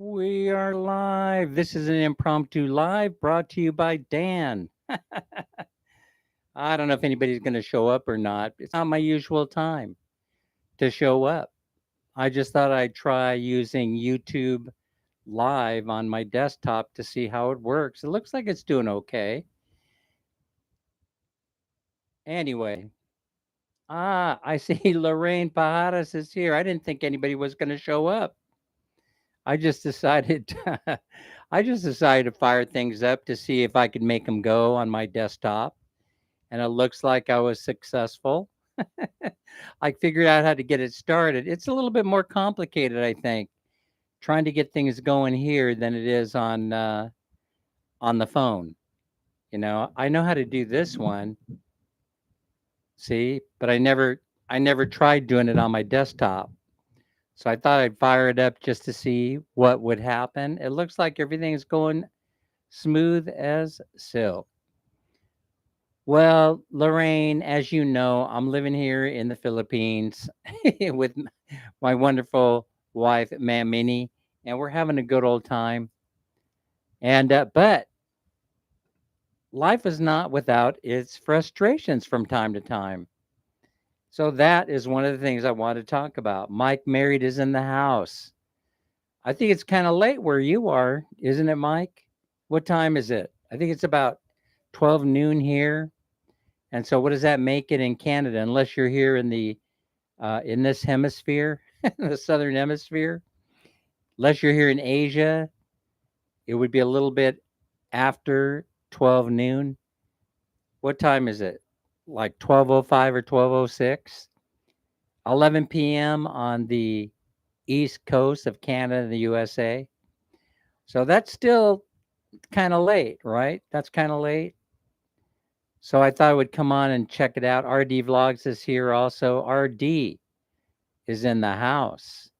We are live. This is an impromptu live brought to you by Dan. I don't know if anybody's going to show up or not. It's not my usual time to show up. I just thought I'd try using YouTube live on my desktop to see how it works. It looks like it's doing okay. Anyway, I see Lorraine Pajadas is here. I didn't think anybody was going to show up. I just decided I just decided to fire things up to see if I could make them go on my desktop, and it looks like I was successful. I figured out how to get it started. It's a little bit more complicated, I think, trying to get things going here than it is on the phone. I know how to do this one, see, but I never tried doing it on my desktop. So I thought I'd fire it up just to see what would happen. It looks like everything's going smooth as silk. Well, Lorraine, as you know, I'm living here in the Philippines with my wonderful wife, Mamini, and we're having a good old time. And but life is not without its frustrations from time to time. So that is one of the things I want to talk about. Mike Married is in the house. I think it's kind of late where you are, isn't it, Mike? What time is it? I think it's about 12 noon here. And so, what does that make it in Canada? Unless you're here in this hemisphere, the southern hemisphere, unless you're here in Asia, it would be a little bit after 12 noon. What time is it? Like 12:05 or 12:06? 11 p.m. on the east coast of Canada and the USA. So that's still kind of late, right? That's kind of late. So I thought I would come on and check it out. RD Vlogs is here also. RD is in the house.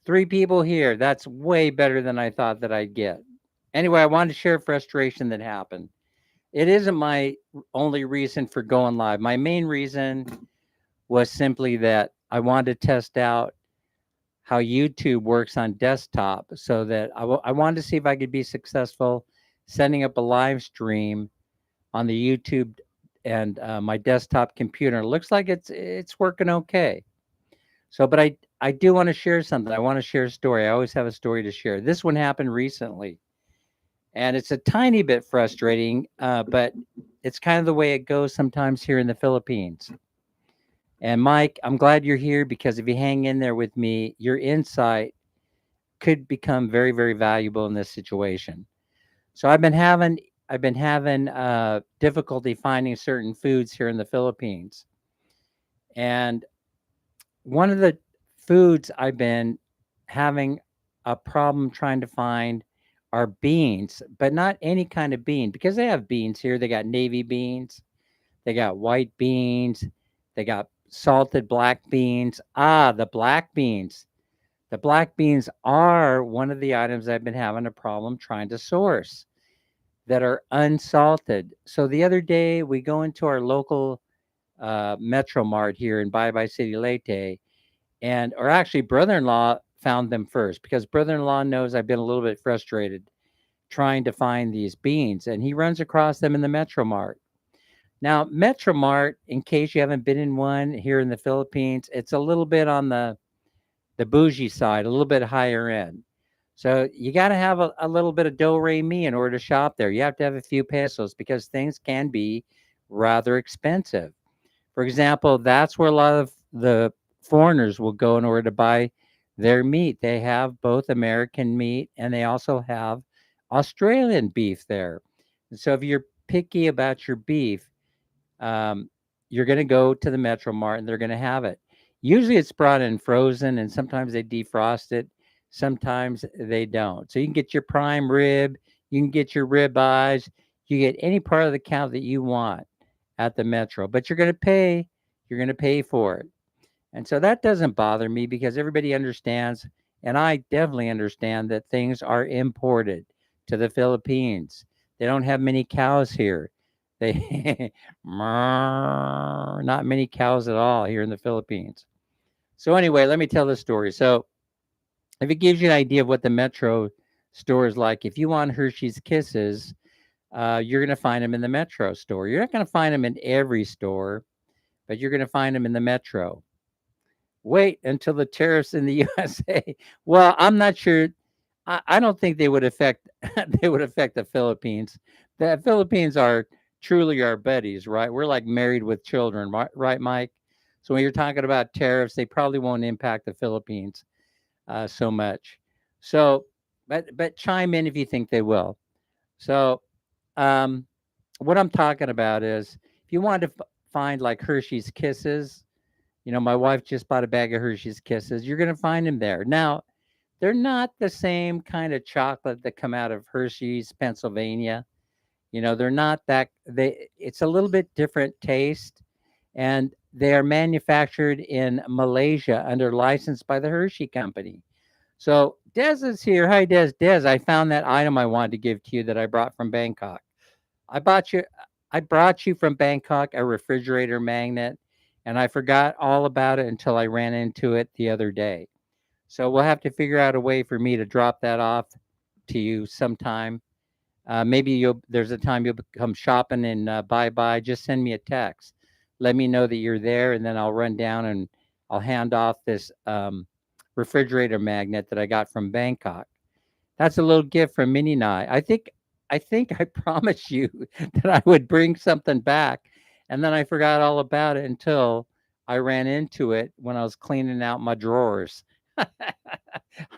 Three people here. That's way better than I thought that I'd get. Anyway, I wanted to share a frustration that happened. It isn't my only reason for going live. My main reason was simply that I wanted to test out how YouTube works on desktop so that I wanted to see if I could be successful setting up a live stream on the YouTube and my desktop computer. It looks like it's working okay. So, but I do want to share something. I want to share a story. I always have a story to share. This one happened recently, and it's a tiny bit frustrating, but it's kind of the way it goes sometimes here in the Philippines. And Mike, I'm glad you're here because if you hang in there with me, your insight could become very, very valuable in this situation. So I've been having difficulty finding certain foods here in the Philippines, and one of the foods I've been having a problem trying to find are beans, but not any kind of bean because they have beans here. They got navy beans, they got white beans, they got salted black beans. The black beans. The black beans are one of the items I've been having a problem trying to source that are unsalted. So the other day we go into our local Metro Mart here in Bye Bye City Leyte, and or actually brother-in-law found them first because brother-in-law knows I've been a little bit frustrated trying to find these beans, and he runs across them in the Metro Mart. Now, Metro Mart, in case you haven't been in one here in the Philippines, it's a little bit on the bougie side, a little bit higher end. So you got to have a little bit of do re mi in order to shop there. You have to have a few pesos because things can be rather expensive. For example, that's where a lot of the foreigners will go in order to buy their meat. They have both American meat and they also have Australian beef there. And so if you're picky about your beef, um, you're going to go to the Metro Mart and they're going to have it. Usually it's brought in frozen and sometimes they defrost it. Sometimes they don't. So you can get your prime rib, you can get your rib eyes, you get any part of the cow that you want at the Metro, but you're going to pay for it. And so that doesn't bother me because everybody understands, and I definitely understand that things are imported to the Philippines. They don't have many cows here. They not many cows at all here in the Philippines. So anyway, let me tell this story. So if it gives you an idea of what the Metro store is like, if you want Hershey's Kisses, you're going to find them in the Metro store. You're not going to find them in every store, but you're going to find them in the Metro. Wait until the tariffs in the USA. Well, I'm not sure. I don't think they would affect they would affect the Philippines. The Philippines are truly our buddies, right? We're like married with children, right, Mike? So when you're talking about tariffs, they probably won't impact the Philippines so much. So, but chime in if you think they will. So, um, what I'm talking about is if you want to find like Hershey's Kisses, my wife just bought a bag of Hershey's Kisses. You're going to find them there. Now, they're not the same kind of chocolate that come out of Hershey's, Pennsylvania. They're not that it's a little bit different taste, and they are manufactured in Malaysia under license by the Hershey company. So Des is here. Hi Des. Des, I found that item I wanted to give to you that I brought from Bangkok. I bought you I brought you from Bangkok a refrigerator magnet, and I forgot all about it until I ran into it the other day. So we'll have to figure out a way for me to drop that off to you sometime. Maybe there's a time you'll come shopping and bye. Just send me a text. Let me know that you're there, and then I'll run down and I'll hand off this refrigerator magnet that I got from Bangkok. That's a little gift from Minnie and I. I think I promised you that I would bring something back, and then I forgot all about it until I ran into it when I was cleaning out my drawers.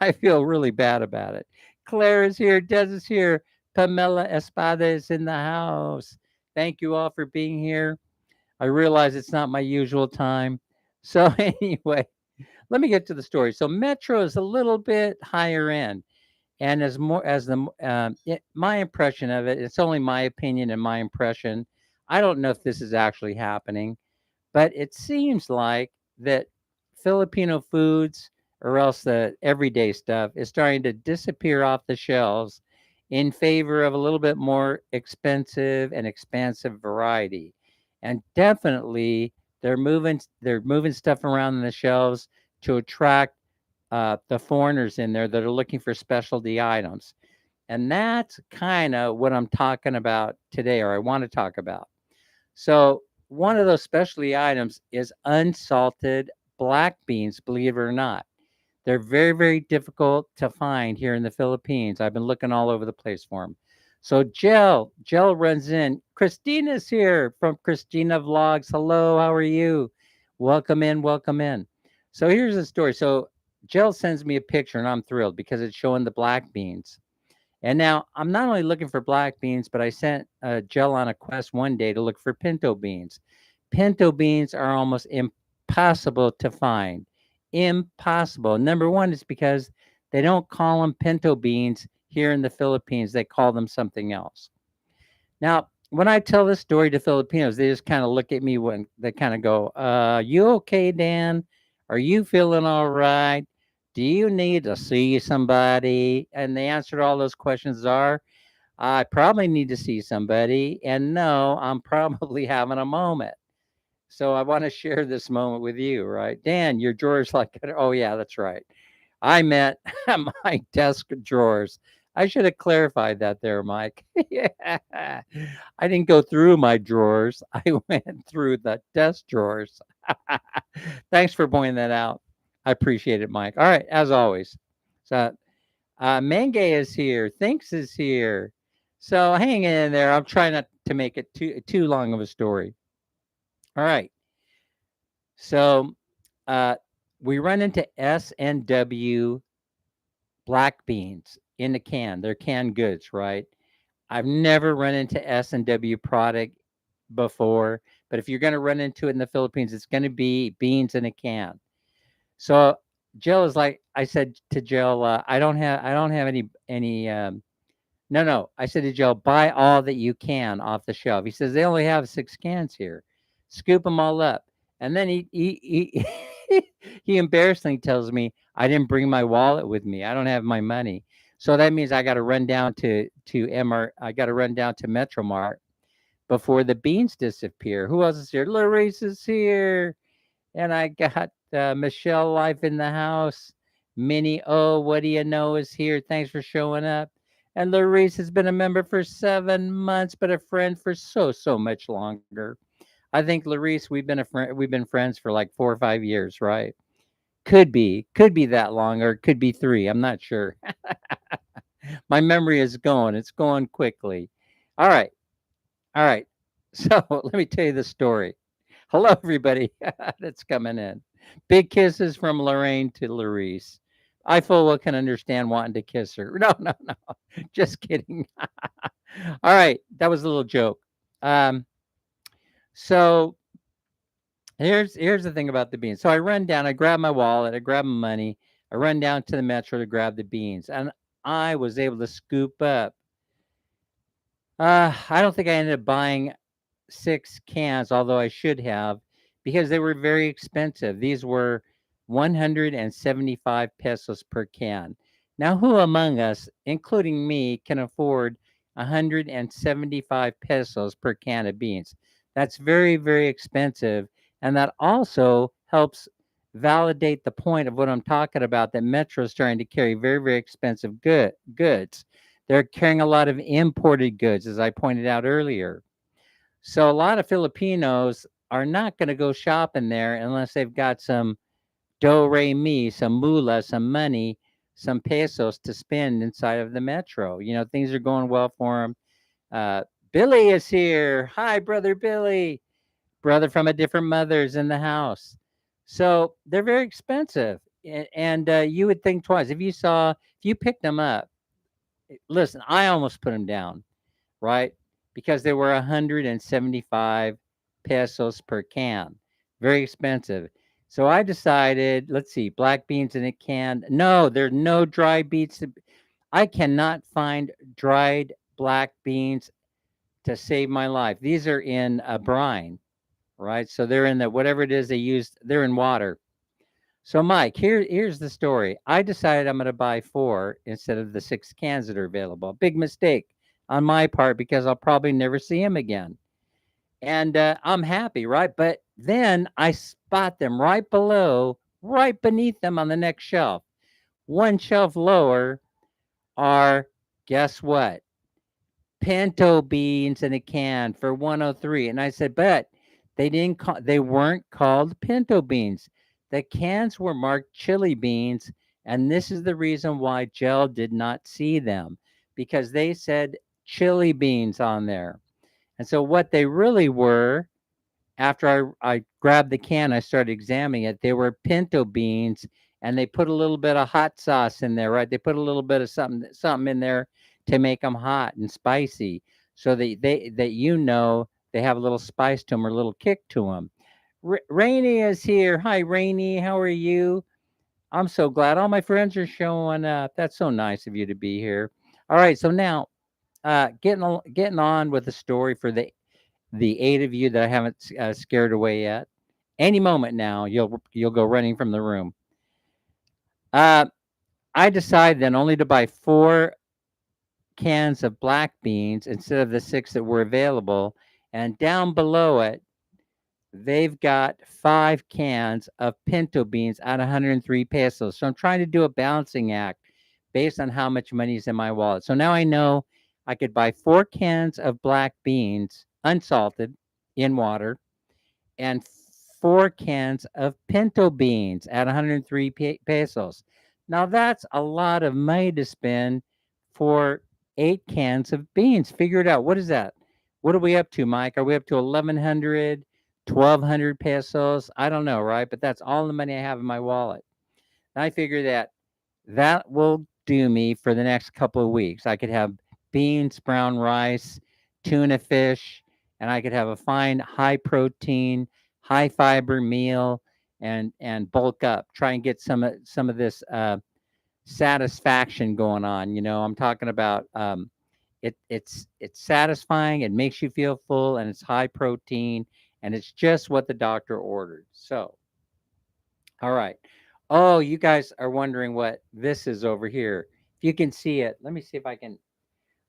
I feel really bad about it. Claire is here. Des is here. Pamela Espada is in the house. Thank you all for being here. I realize it's not my usual time. So, anyway, let me get to the story. So, Metro is a little bit higher end. And as more as the my impression of it, it's only my opinion and my impression. I don't know if this is actually happening, but it seems like that Filipino foods or else the everyday stuff is starting to disappear off the shelves in favor of a little bit more expensive and expansive variety. And definitely they're moving stuff around in the shelves to attract the foreigners in there that are looking for specialty items. And that's kind of what I'm talking about today, or I want to talk about. So, one of those specialty items is unsalted black beans, believe it or not. They're very, very difficult to find here in the Philippines. I've been looking all over the place for them. So, Gel runs in. Christina's here from Christina Vlogs. Hello, how are you? Welcome in, welcome in. So, here's the story. So, Gel sends me a picture, and I'm thrilled because it's showing the black beans. And now I'm not only looking for black beans, but I sent Gel on a quest one day to look for pinto beans. Pinto beans are almost impossible to find. Impossible. Number one is because they don't call them pinto beans here in the Philippines. They call them something else. Now, when I tell this story to Filipinos, they just kind of look at me when they kind of go, you okay, Dan? Are you feeling all right? Do you need to see somebody? And the answer to all those questions are, I probably need to see somebody. And no, I'm probably having a moment. So I want to share this moment with you, right? Dan, your drawers like, oh, yeah, that's right. I meant my desk drawers. I should have clarified that there, Mike. Yeah. I didn't go through my drawers. I went through the desk drawers. Thanks for pointing that out. I appreciate it, Mike. All right, as always. So Menge is here. Thinks is here. So hang in there. I'm trying not to make it too long of a story. All right. So uh, we run into S&W black beans in the can. They're canned goods, right? I've never run into S&W product before, but if you're going to run into it in the Philippines, it's going to be beans in a can. So Jill is like, I said to Jill, I don't have any. No. I said to Jill, buy all that you can off the shelf. He says they only have 6 cans here. Scoop them all up, and then he embarrassingly tells me I didn't bring my wallet with me. I don't have my money. So that means I got to run down to MR. I got to run down to Metromart before the beans disappear. Who else is here? Larissa is here, and I got Michelle Life in the house. Minnie, oh, what do you know is here. Thanks for showing up. And Larice has been a member for 7 months, but a friend for so much longer. I think Larice, we've been friends for like 4 or 5 years, right? Could be that long, or it could be three. I'm not sure. My memory is going. It's going quickly. All right. All right. So let me tell you the story. Hello, everybody that's coming in. Big kisses from Lorraine to Larice. I full well can understand wanting to kiss her. No, no, no. Just kidding. All right. That was a little joke. Um, so here's the thing about the beans. So I run down, I grab my wallet, I grab my money, I run down to the metro to grab the beans. And I was able to scoop up. I don't think I ended up buying 6 cans, although I should have, because they were very expensive. These were 175 pesos per can. Now, who among us, including me, can afford 175 pesos per can of beans? That's very, very expensive. And that also helps validate the point of what I'm talking about, that Metro's trying to carry very, very expensive goods. They're carrying a lot of imported goods, as I pointed out earlier. So a lot of Filipinos are not going to go shopping there unless they've got some do re mi, some moolah, some money, some pesos to spend inside of the metro. Things are going well for them. Uh, Billy is here. Hi, brother Billy. Brother from a different mother's in the house. So they're very expensive. And you would think twice. If you picked them up, listen, I almost put them down, right? Because they were 175 pesos per can. Very expensive. So I decided, let's see, black beans in a can. No, there's no dry beets. I cannot find dried black beans to save my life. These are in a brine, right? So they're in the whatever it is they used, they're in water. So Mike, here's the story. I decided I'm going to buy 4 instead of the 6 cans that are available. Big mistake on my part, because I'll probably never see him again. And I'm happy, right? But then I spot them right below, right beneath them on the next shelf. One shelf lower are, guess what? Pinto beans in a can for 103. And I said, but they weren't called pinto beans. The cans were marked chili beans, and this is the reason why Gel did not see them, because they said chili beans on there. And so what they really were, after I grabbed the can, I started examining it. They were pinto beans, and they put a little bit of hot sauce in there, right? They put a little bit of something in there to make them hot and spicy, so they have a little spice to them, or a little kick to them. Rainy is here. Hi, Rainy. How are you? I'm so glad all my friends are showing up. That's so nice of you to be here. All right, so now getting on with the story for the 8 of you that I haven't scared away yet. Any moment now, you'll go running from the room. Uh, I decided then only to buy 4 cans of black beans instead of the 6 that were available, and down below it, they've got 5 cans of pinto beans at 103 pesos. So I'm trying to do a balancing act based on how much money is in my wallet. So now I know I could buy 4 cans of black beans unsalted in water, and 4 cans of pinto beans at 103 pesos. Now that's a lot of money to spend for 8 cans of beans. Figure it out. What is that? What are we up to, Mike? Are we up to 1,100, 1,200 pesos? I don't know, right? But that's all the money I have in my wallet. And I figure that will do me for the next couple of weeks. I could have beans, brown rice, tuna fish, and I could have a fine high protein, high fiber meal, and bulk up. Try and get some of this satisfaction going on. I'm talking about it's satisfying. It makes you feel full, and it's high protein, and it's just what the doctor ordered. So, all right. Oh, you guys are wondering what this is over here. If you can see it, let me see if I can.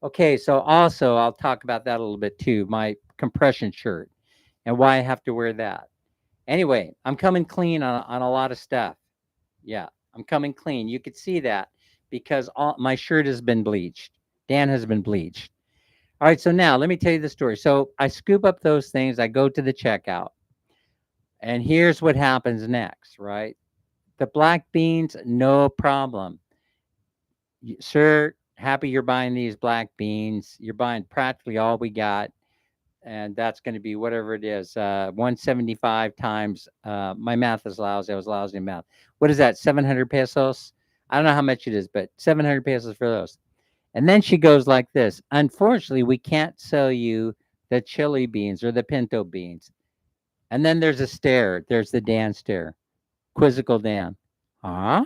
Okay, so also I'll talk about that a little bit too. My compression shirt and why I have to wear that. Anyway, I'm coming clean on a lot of stuff. Yeah. I'm coming clean. You could see that because my shirt has been bleached. Dan has been bleached. All right, so now let me tell you the story. So I scoop up those things, I go to the checkout, and here's what happens next, right? The black beans, no problem. Sir, happy you're buying these black beans. You're buying practically all we got, and that's going to be whatever it is, 175 times. My math is lousy. I was lousy in math. What is that? 700 pesos. I don't know how much it is, but 700 pesos for those. And then she goes like this: unfortunately, we can't sell you the chili beans or the pinto beans. And then there's a stare. There's the Dan stare. Quizzical Dan. Huh?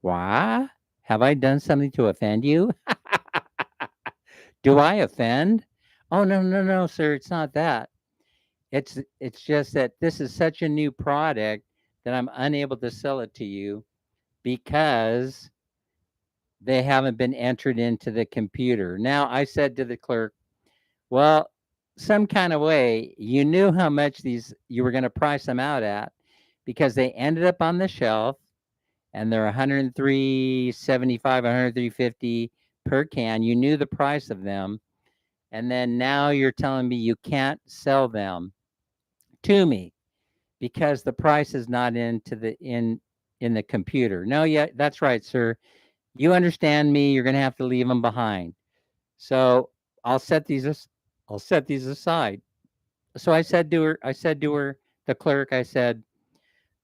Why? Have I done something to offend you? Do I offend? Oh, no, no, no, sir. It's not that. It's just that this is such a new product that I'm unable to sell it to you because they haven't been entered into the computer. Now, I said to the clerk, well, some kind of way you knew how much these you were going to price them out at because they ended up on the shelf and they're 103.75, 103.50 per can. You knew the price of them, and then now you're telling me you can't sell them to me because the price is not in the computer. No, yeah, that's right, sir. You understand me. You're going to have to leave them behind. So I'll set these. I'll set these aside. So I said to her, the clerk, I said,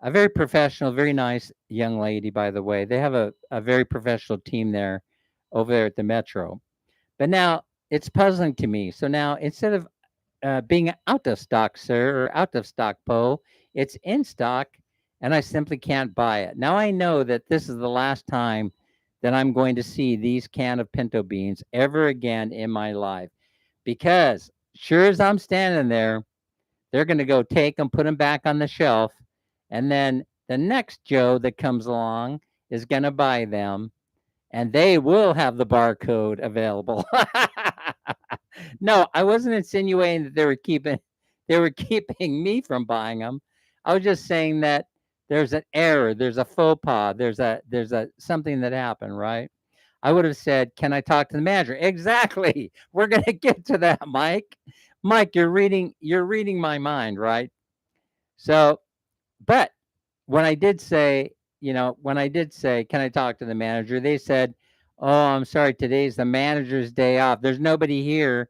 a very professional, very nice young lady, by the way. They have a very professional team there over there at the Metro. But now it's puzzling to me. So now instead of being out of stock, sir, or out of stock, Poe, it's in stock and I simply can't buy it. Now I know that this is the last time that I'm going to see these can of pinto beans ever again in my life because sure as I'm standing there, they're going to go take them, put them back on the shelf, and then the next Joe that comes along is going to buy them, and they will have the barcode available. No, I wasn't insinuating that they were keeping me from buying them. I was just saying that there's an error, there's a faux pas, there's a something that happened, right? I would have said, "Can I talk to the manager?" Exactly. We're going to get to that, Mike. Mike, you're reading my mind, right? So, but when I did say, when I did say, "Can I talk to the manager?" They said, "Oh, I'm sorry, today's the manager's day off. There's nobody here."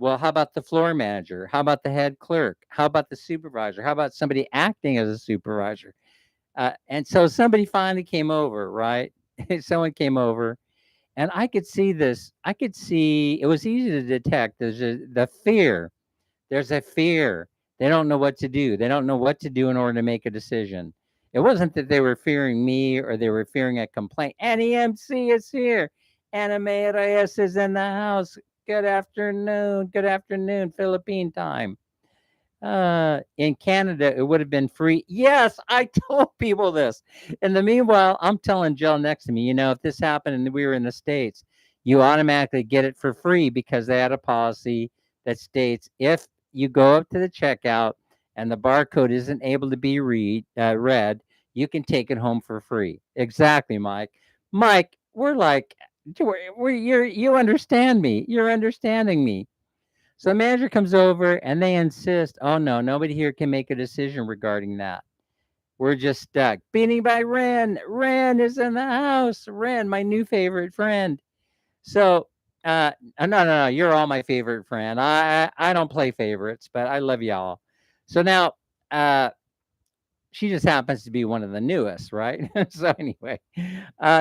Well, how about the floor manager? How about the head clerk? How about the supervisor? How about somebody acting as a supervisor? And so somebody finally came over, right? Someone came over, and I could see this. I could see it was easy to detect. The fear. There's a fear. They don't know what to do. They don't know what to do in order to make a decision. It wasn't that they were fearing me or they were fearing a complaint. NEMC is here. Anime Reyes is in the house. Good afternoon. Good afternoon, Philippine time. In Canada, it would have been free. Yes, I told people this. In the meanwhile, I'm telling Jill next to me, if this happened and we were in the States, you automatically get it for free because they had a policy that states if you go up to the checkout and the barcode isn't able to be read, you can take it home for free. Exactly, Mike. Mike, we're like, you understand me. You're understanding me. So the manager comes over and they insist, oh no, nobody here can make a decision regarding that. We're just stuck. Beating by Ren. Ren is in the house. Ren, my new favorite friend. So, no, no, no, you're all my favorite friend. I don't play favorites, but I love y'all. So now, uh, she just happens to be one of the newest, right? So anyway,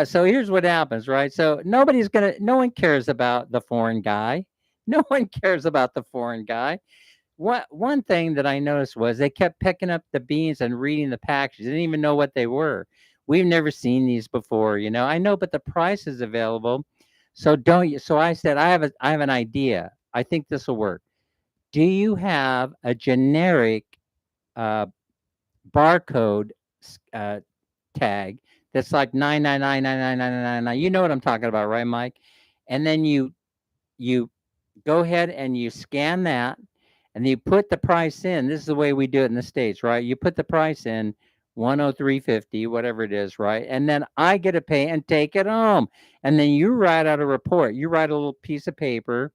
so here's what happens, right? So no one cares about the foreign guy. No one cares about the foreign guy. One thing that I noticed was they kept picking up the beans and reading the packages. They didn't even know what they were. We've never seen these before, I know, but the price is available. So don't you? So I said, I have an idea. I think this will work. Do you have a generic uh, barcode uh, tag that's like 9999999? You know what I'm talking about, right, Mike? And then you go ahead and you scan that and you put the price in. This is the way we do it in the States, right? You put the price in 103.50, whatever it is, right? And then I get to pay and take it home. And then you write out a report. You write a little piece of paper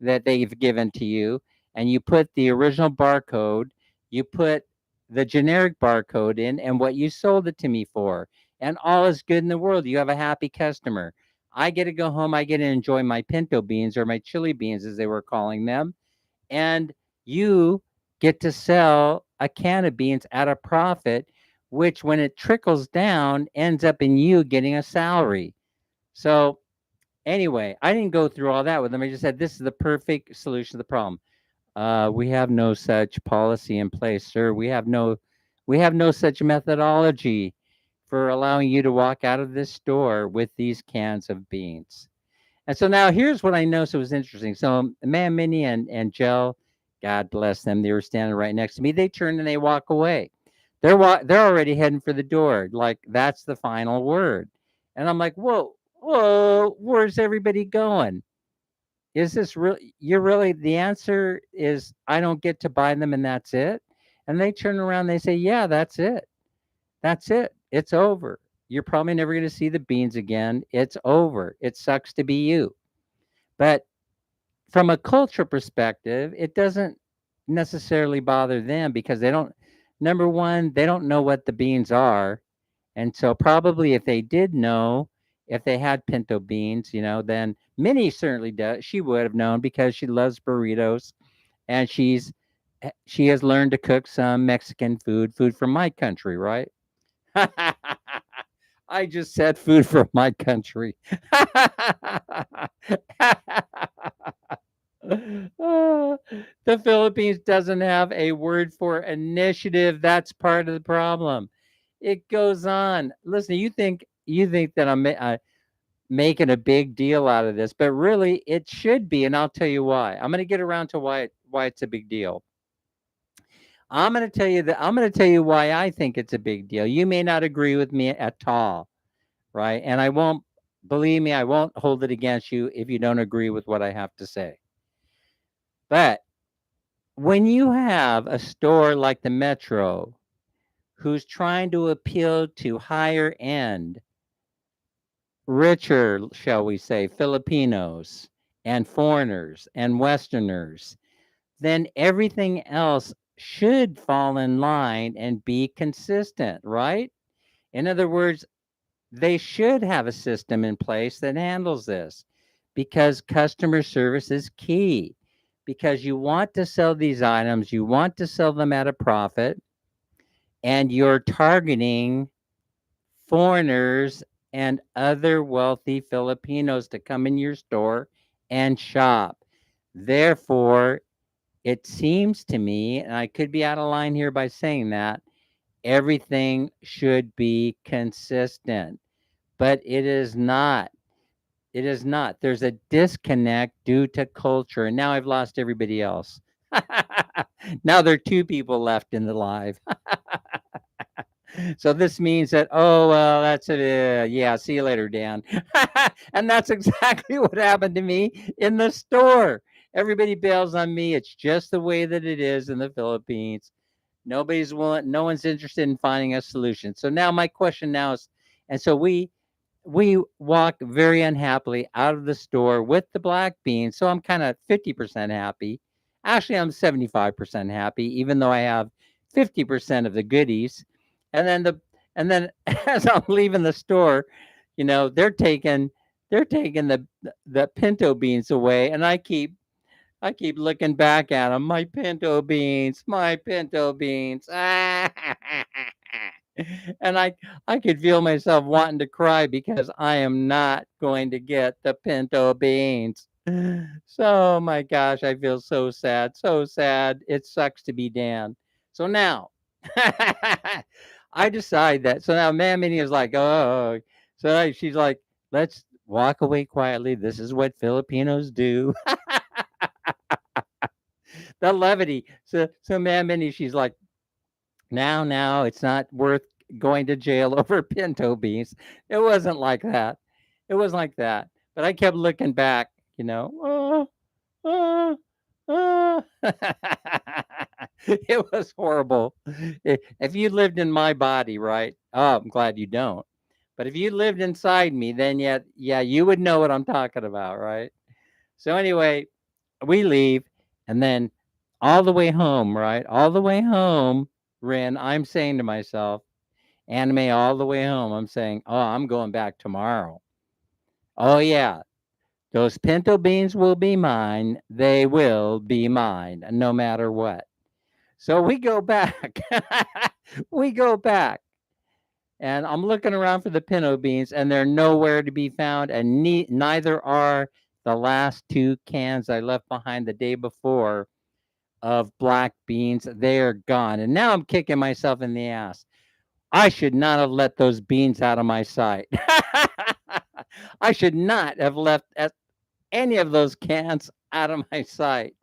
that they've given to you, and you put the original barcode, you put the generic barcode in, and what you sold it to me for. And all is good in the world. You have a happy customer. I get to go home. I get to enjoy my pinto beans or my chili beans, as they were calling them. And you get to sell a can of beans at a profit, which when it trickles down ends up in you getting a salary. So anyway, I didn't go through all that with them. I just said this is the perfect solution to the problem. We have no such policy in place, sir. We have no such methodology for allowing you to walk out of this store with these cans of beans. And so now here's what I know. So it was interesting. So Man Minnie and Jell, God bless them, they were standing right next to me. They turn and they walk away. They're already heading for the door. Like that's the final word. And I'm like, whoa, where's everybody going? Is this really, you're really, the answer is I don't get to buy them and that's it. And they turn around, they say, yeah, that's it. That's it. It's over. You're probably never going to see the beans again. It's over. It sucks to be you. But from a culture perspective, it doesn't necessarily bother them because they don't, number one, they don't know what the beans are. And so probably if they did know, if they had pinto beans, then Minnie certainly does. She would have known because she loves burritos and she has learned to cook some Mexican food from my country, right? I just said food from my country. Ah, the Philippines doesn't have a word for initiative. That's part of the problem. It goes on. Listen, you think that I'm making a big deal out of this, but really it should be, and I'll tell you why. I'm going to get around to why it's a big deal. I'm going to tell you why I think it's a big deal. You may not agree with me at all, right? And I won't, believe me, I won't hold it against you if you don't agree with what I have to say. But when you have a store like the Metro who's trying to appeal to higher end, richer, shall we say, Filipinos and foreigners and Westerners, then everything else should fall in line and be consistent, right? In other words, they should have a system in place that handles this because customer service is key. Because you want to sell these items, you want to sell them at a profit, and you're targeting foreigners and other wealthy Filipinos to come in your store and shop. Therefore, it seems to me, and I could be out of line here by saying that, everything should be consistent, but it is not. It is not. There's a disconnect due to culture. And now I've lost everybody else. Now there are two people left in the live. So this means that, oh, well, that's it. Yeah, see you later, Dan. And that's exactly what happened to me in the store. Everybody bails on me. It's just the way that it is in the Philippines. No one's interested in finding a solution. So now my question now is, and so we walk very unhappily out of the store with the black beans. So I'm kind of 50% happy. Actually, I'm 75% happy, even though I have 50% of the goodies. And then as I'm leaving the store, they're taking the pinto beans away, and I keep looking back at them. My pinto beans, my pinto beans. And I could feel myself wanting to cry because I am not going to get the pinto beans. So my gosh, I feel so sad, so sad. It sucks to be Dan. So now I decide that. So now Mammy is like, oh, so she's like, let's walk away quietly. This is what Filipinos do. The levity. So Mammy, she's like, now it's not worth going to jail over pinto beans. It wasn't like that. It wasn't like that. But I kept looking back, oh, oh, oh. It was horrible. If you lived in my body, right? Oh, I'm glad you don't. But if you lived inside me, then yeah, you would know what I'm talking about, right? So anyway, we leave, and then all the way home, right? All the way home, Ren, I'm saying to myself, anime all the way home, I'm saying, oh, I'm going back tomorrow. Oh yeah, those pinto beans will be mine. They will be mine, no matter what. So we go back. We go back. And I'm looking around for the pinto beans, and they're nowhere to be found. And neither are the last two cans I left behind the day before of black beans. They're gone. And now I'm kicking myself in the ass. I should not have let those beans out of my sight. I should not have left any of those cans out of my sight.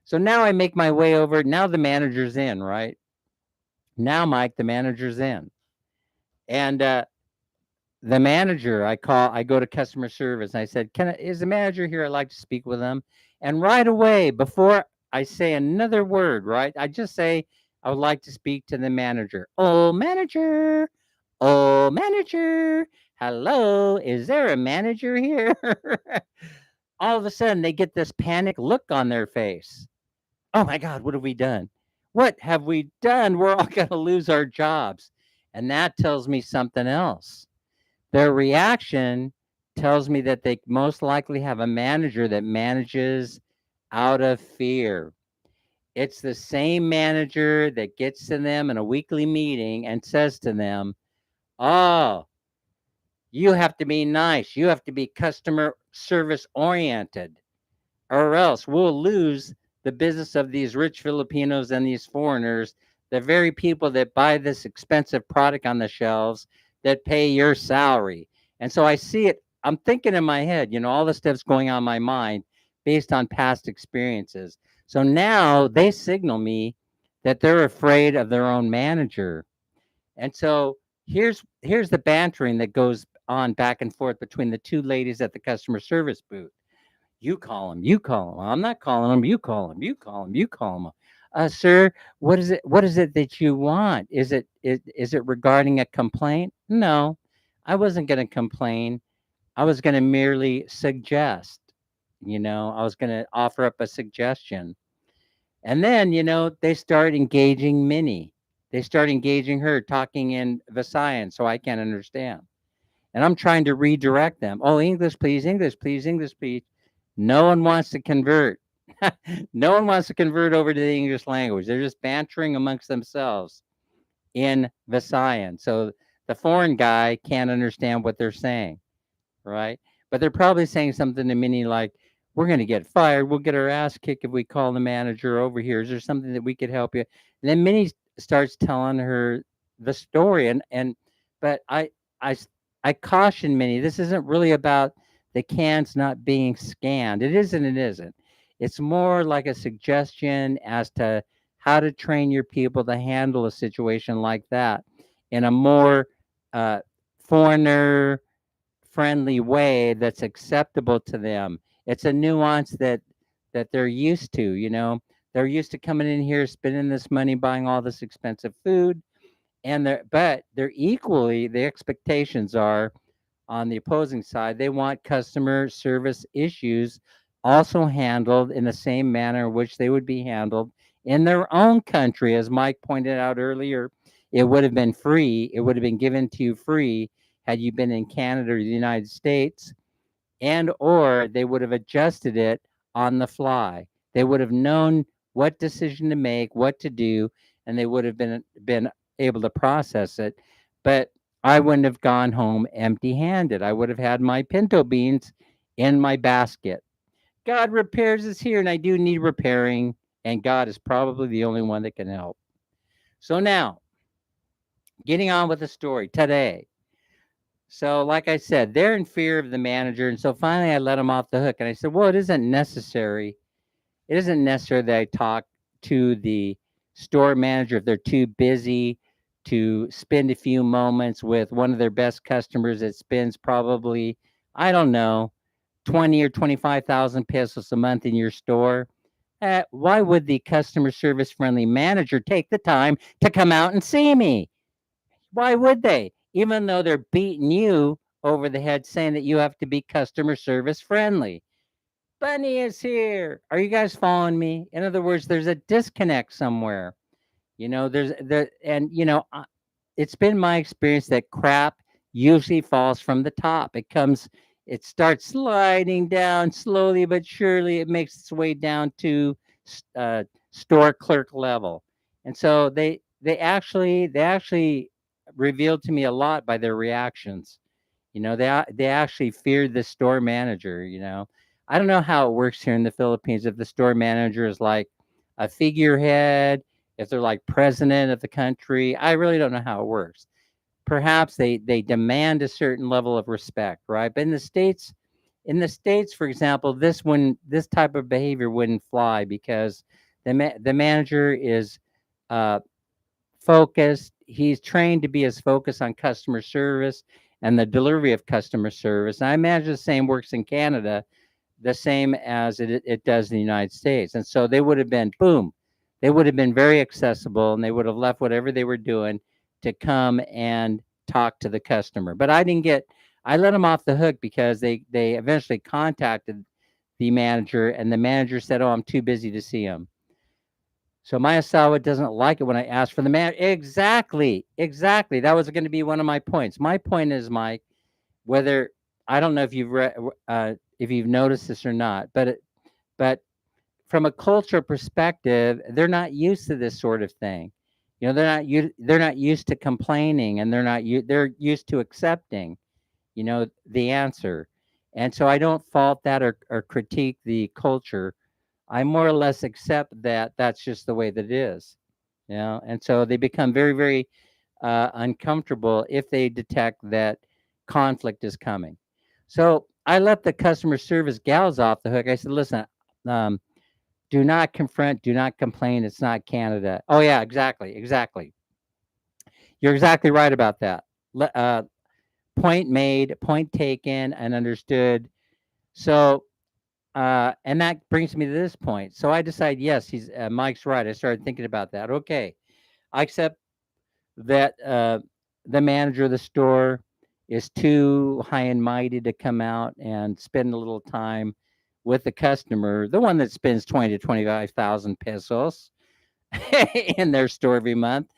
So now I make my way over. Now the manager's in, right? Now, Mike, the manager's in. And the manager, I go to customer service. And I said, is the manager here? I'd like to speak with him. And right away, before I say another word, right, I just say, I would like to speak to the manager. Oh, manager. Oh, manager. Hello. Is there a manager here? All of a sudden, they get this panic look on their face. Oh my God, what have we done? What have we done? We're all going to lose our jobs. And that tells me something else. Their reaction tells me that they most likely have a manager that manages out of fear. It's the same manager that gets to them in a weekly meeting and says to them, oh, you have to be nice. You have to be customer service oriented, or else we'll lose the business of these rich Filipinos and these foreigners, the very people that buy this expensive product on the shelves that pay your salary. And so I see it, I'm thinking in my head, all the stuff's going on in my mind based on past experiences. So now they signal me that they're afraid of their own manager. And so here's the bantering that goes on back and forth between the two ladies at the customer service booth. You call him. You call him. I'm not calling him. You call him. You call him. You call him. Sir, what is it? What is it that you want? Is it regarding a complaint? No, I wasn't going to complain. I was going to merely suggest. I was going to offer up a suggestion. And then, they start engaging Minnie. They start engaging her, talking in Visayan, so I can't understand. And I'm trying to redirect them. Oh, English, please, English, please, English, please. No one wants to convert. No one wants to convert over to the English language. They're just bantering amongst themselves in Visayan. So the foreign guy can't understand what they're saying, right? But they're probably saying something to Minnie like, we're going to get fired. We'll get our ass kicked if we call the manager over here. Is there something that we could help you? And then Minnie starts telling her the story. But I, I caution Minnie, this isn't really about the cans not being scanned. It isn't, it isn't. It's more like a suggestion as to how to train your people to handle a situation like that in a more uh, foreigner friendly way that's acceptable to them. It's a nuance that they're used to. They're used to coming in here, spending this money, buying all this expensive food, and they're equally, the expectations are on the opposing side. They want customer service issues also handled in the same manner in which they would be handled in their own country. As Mike pointed out earlier, it would have been free. It would have been given to you free had you been in Canada or the United States, and or they would have adjusted it on the fly. They would have known what decision to make, what to do, and they would have been able to process it. But I wouldn't have gone home empty-handed. I would have had my pinto beans in my basket. God repairs is here, and I do need repairing, and God is probably the only one that can help. So now, getting on with the story today. So, like I said, they're in fear of the manager. And so finally I let them off the hook. And I said, well, it isn't necessary. It isn't necessary that I talk to the store manager if they're too busy to spend a few moments with one of their best customers that spends probably, I don't know, 20 or 25,000 pesos a month in your store. Why would the customer service friendly manager take the time to come out and see me? Why would they? Even though they're beating you over the head saying that you have to be customer service friendly. Bunny is here. Are you guys following me? In other words, there's a disconnect somewhere. There's there, and it's been my experience that crap usually falls from the top. It starts sliding down slowly but surely. It makes its way down to store clerk level, and so they actually revealed to me a lot by their reactions. They actually feared the store manager. I don't know how it works here in the Philippines. If the store manager is like a figurehead, if they're like president of the country, I really don't know how it works. Perhaps they demand a certain level of respect, right? But in the states, for example, this type of behavior wouldn't fly because the manager is uh, focused. He's trained to be as focused on customer service and the delivery of customer service. And I imagine the same works in Canada, the same as it does in the United States. And so they would have been, boom, they would have been very accessible and they would have left whatever they were doing to come and talk to the customer. But I let them off the hook because they eventually contacted the manager and the manager said, "Oh, I'm too busy to see him." So Miyazawa doesn't like it when I ask for the man. Exactly, exactly. That was going to be one of my points. My point is, Mike, whether I don't know if you've noticed this or not, but from a cultural perspective, they're not used to this sort of thing. They're not used to complaining, and they're used to accepting. The answer, and so I don't fault that or critique the culture. I more or less accept that that's just the way that it is. And so they become very, very uncomfortable if they detect that conflict is coming. So I let the customer service gals off the hook. I said, listen, um, do not confront, do not complain. It's not Canada. Oh, yeah, exactly. Exactly. You're exactly right about that. Point made, point taken, and understood. So, and that brings me to this point. So I decide, yes, Mike's right. I started thinking about that. Okay, I accept that the manager of the store is too high and mighty to come out and spend a little time with the customer, the one that spends 20 to 25,000 pesos in their store every month.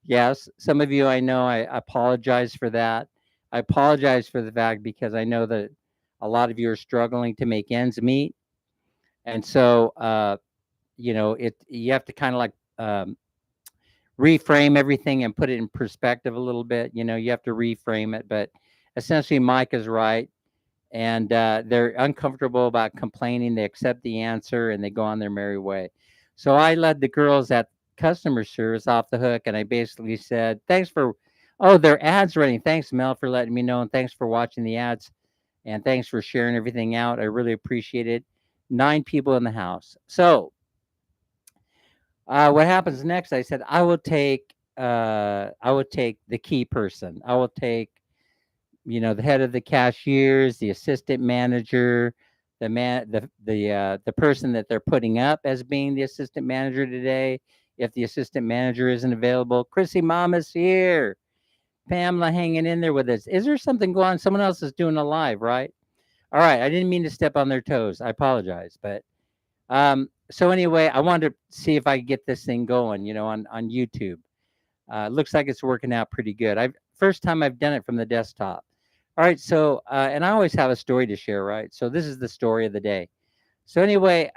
Yes, some of you I know, I apologize for that. I apologize for the fact because I know that a lot of you are struggling to make ends meet, and so you have to kind of like reframe everything and put it in perspective a little bit. You have to reframe it, but essentially, Mike is right, and they're uncomfortable about complaining. They accept the answer and they go on their merry way. So I led the girls at customer service off the hook, and I basically said, "Thanks for, oh, their ads running. Thanks, Mel, for letting me know, and thanks for watching the ads, and thanks for sharing everything out. I really appreciate it." 9 people in the house. So what happens next? I said, I will take the key person. I will take, the head of the cashiers, the assistant manager, the person that they're putting up as being the assistant manager today. If the assistant manager isn't available, Chrissy Mama's here. Pamela hanging in there with us. Is there something going on? Someone else is doing a live, right? All right. I didn't mean to step on their toes. I apologize. But so anyway, I wanted to see if I could get this thing going, on YouTube. Looks like it's working out pretty good. I First time I've done it from the desktop. All right, so and I always have a story to share, right? So this is the story of the day. So anyway,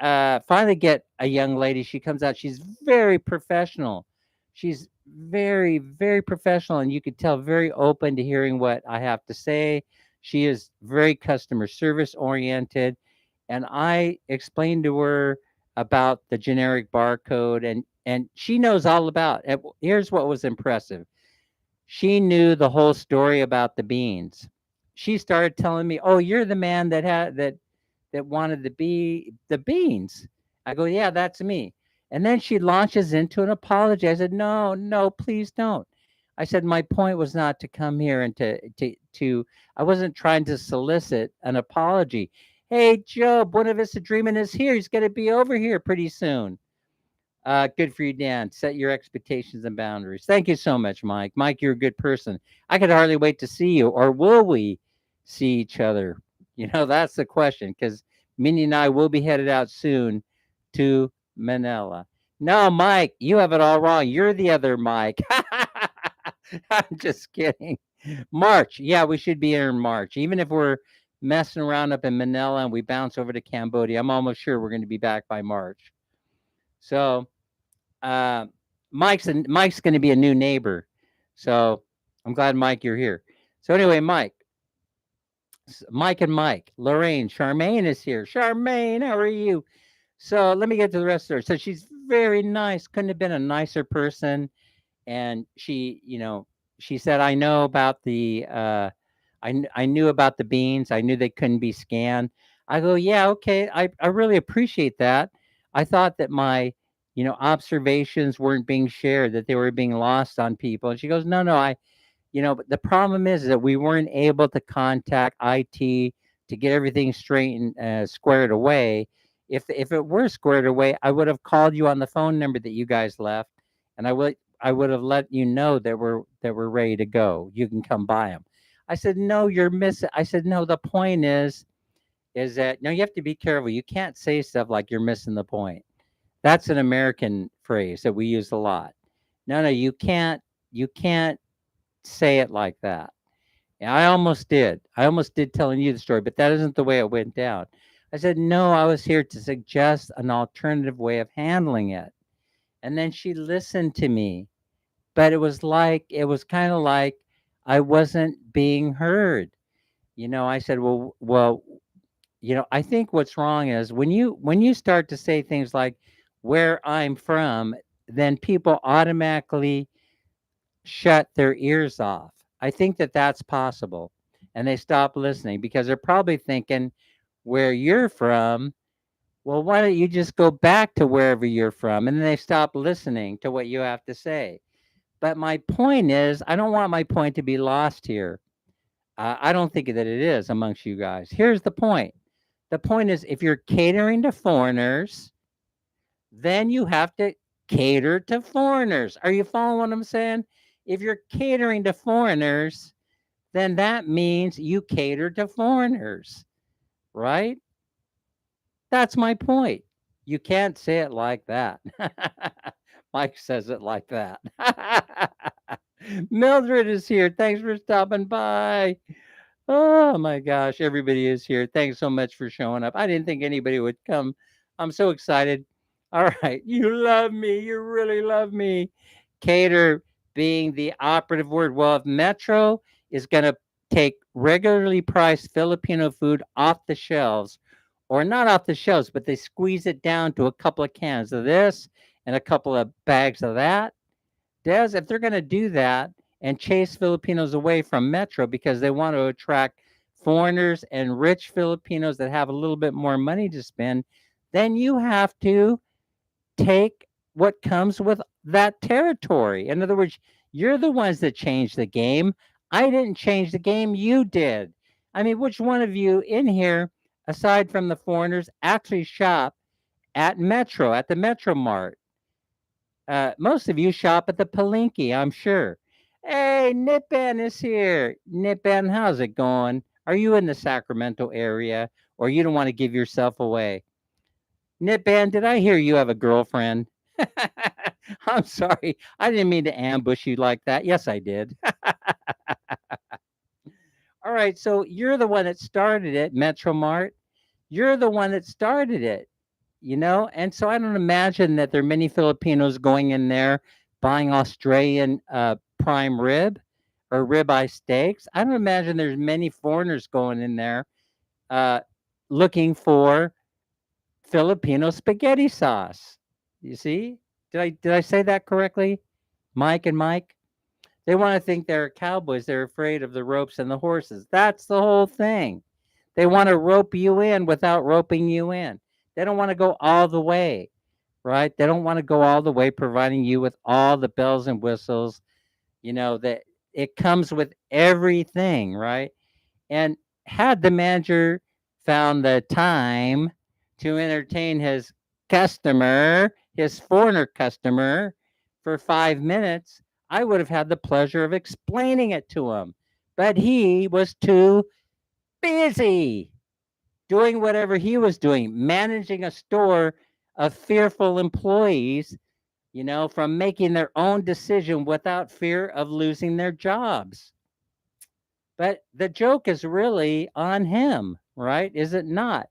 finally get a young lady. She comes out. She's very professional. She's very, very professional, and you could tell very open to hearing what I have to say. She is very customer service oriented, and I explained to her about the generic barcode, and she knows all about it. Here's what was impressive. She knew the whole story about the beans. She started telling me, "Oh, you're the man that wanted the beans." I go, "Yeah, that's me." And then she launches into an apology. I said, "No, no, please don't." I said my point was not to come here and to I wasn't trying to solicit an apology. Hey, Joe, Buena Vista Dreamin' is here. He's going to be over here pretty soon. Good for you, Dan. Set your expectations and boundaries. Thank you so much, Mike. Mike, you're a good person. I could hardly wait to see you, or will we see each other? That's the question because Minnie and I will be headed out soon to Manila. No, Mike, you have it all wrong. You're the other Mike. I'm just kidding. March. Yeah, we should be here in March. Even if we're messing around up in Manila and we bounce over to Cambodia, I'm almost sure we're going to be back by March. So, uh, Mike's going to be a new neighbor. So, I'm glad, Mike, you're here. So, anyway, Mike and Mike, Lorraine, Charmaine is here. Charmaine, how are you? So, let me get to the rest of her. So, she's very nice. Couldn't have been a nicer person. And she said, I know about I knew about the beans. I knew they couldn't be scanned. I go, yeah, okay. I really appreciate that. I thought that my, observations weren't being shared, that they were being lost on people. And she goes, no, no, but the problem is that we weren't able to contact IT to get everything straightened, squared away. If it were squared away, I would have called you on the phone number that you guys left, and I would have let you know that we're ready to go. You can come buy them. I said, no, you're missing. I said, no, the point is that no, you have to be careful. You can't say stuff like you're missing the point. That's an American phrase that we use a lot. No, no, you can't say it like that. And I almost did. I almost did telling you the story, but that isn't the way it went down. I said, no, I was here to suggest an alternative way of handling it. And then she listened to me, but it was kind of like I wasn't being heard. I said, well, I think what's wrong is when you start to say things like where I'm from, then people automatically shut their ears off. I think that that's possible. And they stop listening because they're probably thinking where you're from. Well, why don't you just go back to wherever you're from? And then they stop listening to what you have to say. But my point is, I don't want my point to be lost here. I don't think that it is amongst you guys. Here's the point. The point is, if you're catering to foreigners, then you have to cater to foreigners. Are you following what I'm saying? If you're catering to foreigners, then that means you cater to foreigners, right? That's my point. You can't say it like that. Mike says it like that. Mildred is here. Thanks for stopping by. Oh my gosh, everybody is here. Thanks so much for showing up. I didn't think anybody would come. I'm so excited. All right, you love me. You really love me. Cater being the operative word. Well, if Metro is going to take regularly priced Filipino food off the shelves, or not off the shelves, but they squeeze it down to a couple of cans of this and a couple of bags of that, Des, if they're going to do that and chase Filipinos away from Metro because they want to attract foreigners and rich Filipinos that have a little bit more money to spend, then you have to take what comes with that territory. In other words, you're the ones that changed the game. I didn't change the game, you did. I mean, which one of you in here, aside from the foreigners, actually shop at Metro, at the Metro Mart? Most of you shop at the Palinki, I'm sure. Hey, Nipan is here. Nipan, how's it going? Are you in the Sacramento area or you don't want to give yourself away? Nipan, did I hear you have a girlfriend? I'm sorry. I didn't mean to ambush you like that. Yes, I did. All right. So you're the one that started it, Metro Mart. You're the one that started it. And so I don't imagine that there are many Filipinos going in there buying Australian prime rib or ribeye steaks. I don't imagine there's many foreigners going in there uh, looking for Filipino spaghetti sauce. You see? Did I say that correctly? Mike and Mike? They want to think they're cowboys. They're afraid of the ropes and the horses. That's the whole thing. They want to rope you in without roping you in. They don't want to go all the way, right? They don't want to go all the way, providing you with all the bells and whistles, that it comes with everything, right? And had the manager found the time to entertain his customer, his foreigner customer, for 5 minutes, I would have had the pleasure of explaining it to him. But he was too busy doing whatever he was doing, managing a store of fearful employees, from making their own decision without fear of losing their jobs. But the joke is really on him, right? Is it not?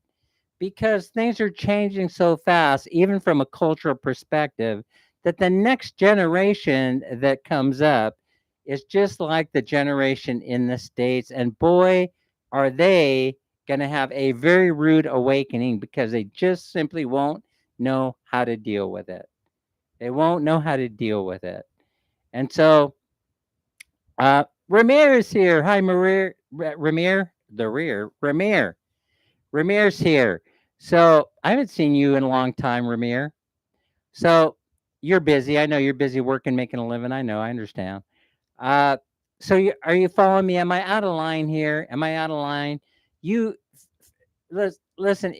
Because things are changing so fast, even from a cultural perspective, that the next generation that comes up is just like the generation in the States. And boy, are they going to have a very rude awakening because they just simply won't know how to deal with it. They won't know how to deal with it. And so, Ramir is here. Hi, Ramir, the rear. Ramir's here. So I haven't seen you in a long time, Ramir. So you're busy. I know you're busy working, making a living. I know. I understand. Uh, are you following me? Am I out of line here? Am I out of line? You listen.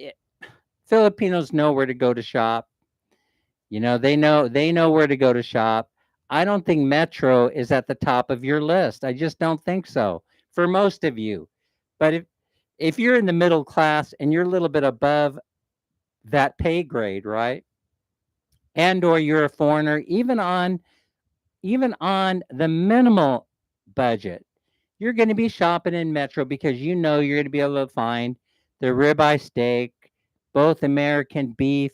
Filipinos know where to go to shop. They know where to go to shop. I don't think Metro is at the top of your list. I just don't think so for most of you. But if you're in the middle class and you're a little bit above that pay grade, right? And or you're a foreigner, even on the minimal budget, you're going to be shopping in Metro because you're going to be able to find the ribeye steak, both American beef,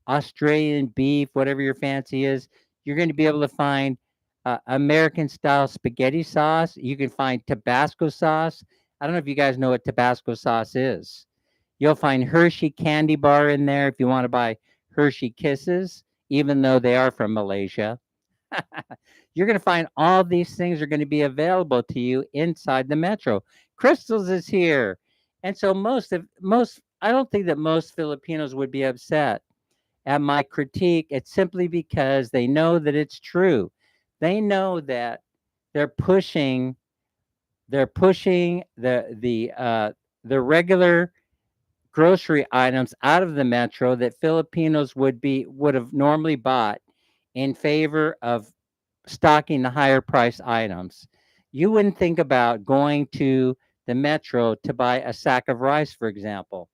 Australian beef, whatever your fancy is. You're going to be able to find American style spaghetti sauce. You can find Tabasco sauce. I don't know if you guys know what Tabasco sauce is. You'll find Hershey candy bar in there if you want to buy Hershey Kisses, even though they are from Malaysia. You're going to find all these things are going to be available to you inside the Metro. Crystals is here. And so most I don't think that most Filipinos would be upset at my critique. It's simply because they know that it's true. They know that they're pushing they're pushing the regular grocery items out of the Metro that Filipinos would have normally bought in favor of stocking the higher price items. You wouldn't think about going to the Metro to buy a sack of rice, for example.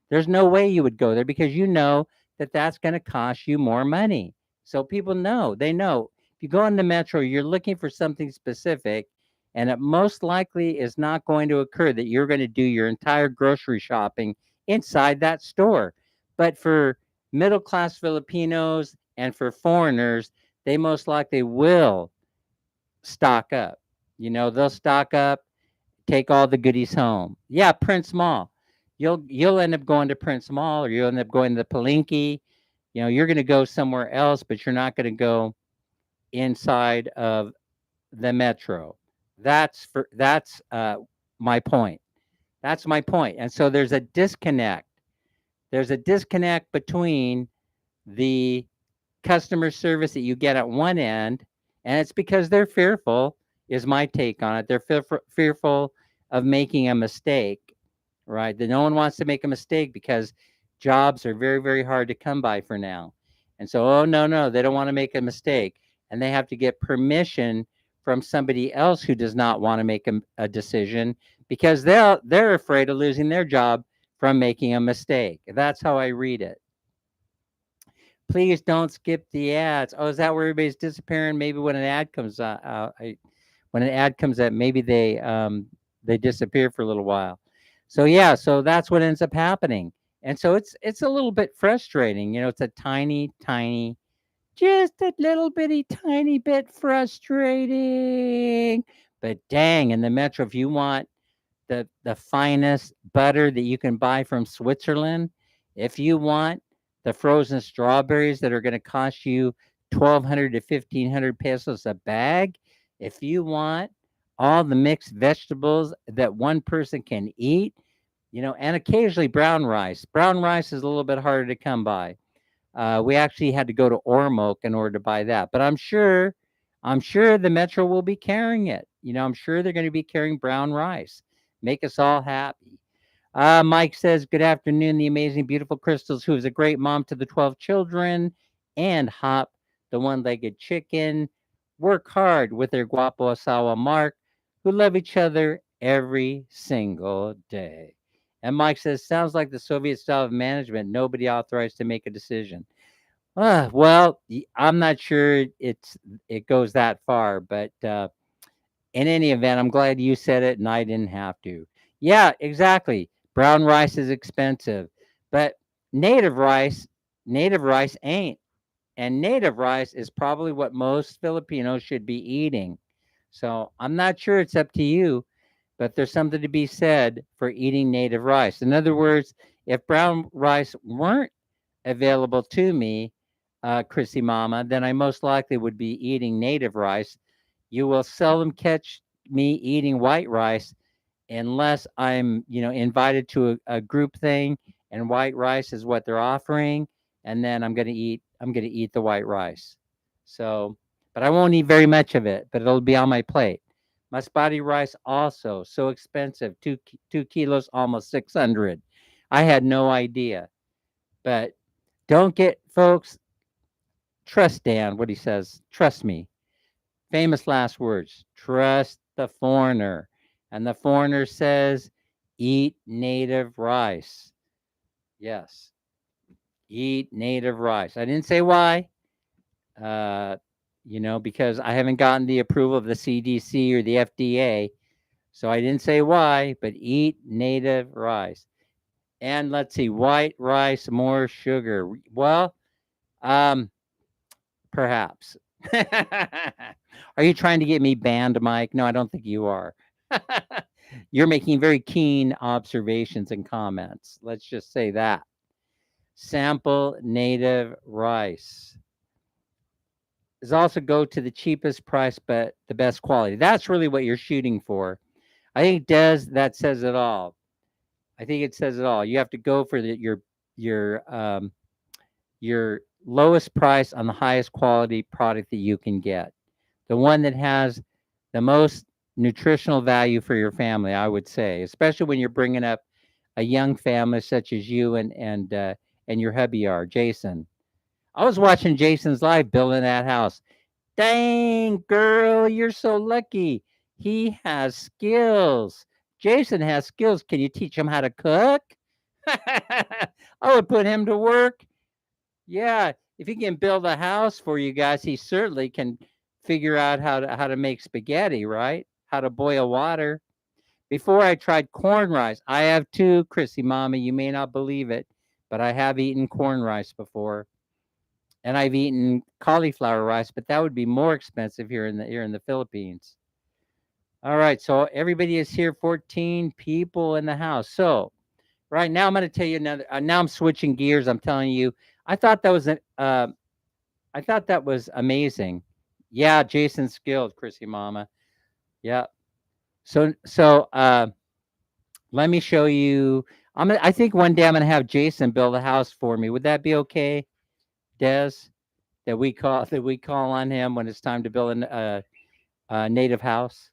There's no way you would go there because you know that that's going to cost you more money. So people know, they know. If you go in the Metro, you're looking for something specific, and it most likely is not going to occur that you're going to do your entire grocery shopping inside that store. But for middle class Filipinos and for foreigners, they most likely will stock up. They'll stock up, take all the goodies home. Yeah, Prince Mall. You'll end up going to Prince Mall, or you'll end up going to the Palinki. You're going to go somewhere else, but you're not going to go inside of the Metro. That's my point. That's my point. And so there's a disconnect. There's a disconnect between the customer service that you get at one end, and it's because they're fearful, is my take on it. They're fearful of making a mistake, right? That no one wants to make a mistake because jobs are very, very hard to come by for now. And so, oh, no, no, they don't want to make a mistake. And they have to get permission from somebody else who does not want to make a decision because they're afraid of losing their job from making a mistake. That's how I read it. Please don't skip the ads. Oh, is that where everybody's disappearing? Maybe when an ad comes when an ad comes up, maybe they disappear for a little while. So yeah, so that's what ends up happening. And so it's a little bit frustrating. It's a tiny, just a little bitty tiny bit frustrating. But dang, in the Metro, if you want the finest butter that you can buy from Switzerland, if you want the frozen strawberries that are going to cost you 1,200 to 1,500 pesos a bag, if you want all the mixed vegetables that one person can eat, and occasionally brown rice. Brown rice is a little bit harder to come by. We actually had to go to Ormoc in order to buy that, but I'm sure the Metro will be carrying it. I'm sure they're going to be carrying brown rice. Make us all happy. Mike says, "Good afternoon, the amazing, beautiful Crystals, who is a great mom to the 12 children, and Hop, the one-legged chicken. Work hard with their guapo asawa Mark, who love each other every single day." And Mike says, "Sounds like the Soviet style of management. Nobody authorized to make a decision." Well, I'm not sure it goes that far, but in any event, I'm glad you said it and I didn't have to. Yeah, exactly. Brown rice is expensive, but native rice, native rice ain't. And native rice is probably what most Filipinos should be eating. So I'm not sure, it's up to you, but there's something to be said for eating native rice. In other words, if brown rice weren't available to me, Chrissy Mama, then I most likely would be eating native rice. You will seldom catch me eating white rice unless I'm, invited to a group thing and white rice is what they're offering, and then I'm gonna eat the white rice. So, but I won't eat very much of it, but it'll be on my plate. Masbate rice also so expensive, 2 kilos, almost 600. I had no idea, but don't get folks trust Dan. What he says, trust me. Famous last words, trust the foreigner. And the foreigner says, eat native rice. Yes, eat native rice. I didn't say why, uh, because I haven't gotten the approval of the CDC or the FDA. So I didn't say why, but eat native rice. And let's see, white rice, more sugar. Well, um, perhaps. Are you trying to get me banned, Mike? No, I don't think you are. You're making very keen observations and comments. Let's just say that. Sample native rice. Is also go to the cheapest price but the best quality. That's really what you're shooting for. I think that says it all. I think it says it all. You have to go for your lowest price on the highest quality product that you can get. The one that has the most nutritional value for your family, I would say, especially when you're bringing up a young family such as you and your hubby are, Jason. I was watching Jason's live building that house. Dang, girl, you're so lucky. He has skills. Jason has skills. Can you teach him how to cook? I would put him to work. Yeah, if he can build a house for you guys, he certainly can figure out how to make spaghetti, right? How to boil water. Before I tried corn rice, I have too, Chrissy Mama. You may not believe it, but I have eaten corn rice before, and I've eaten cauliflower rice, but that would be more expensive here in the Philippines. All right, so everybody is here. 14 people in the house. So right now, I'm going to tell you another. Now I'm switching gears. I'm telling you, I thought that was I thought that was amazing. Yeah, Jason skilled, Chrissy Mama. Yeah. So let me show you. I think one day I'm gonna have Jason build a house for me. Would that be okay, Des? That we call on him when it's time to build a native house.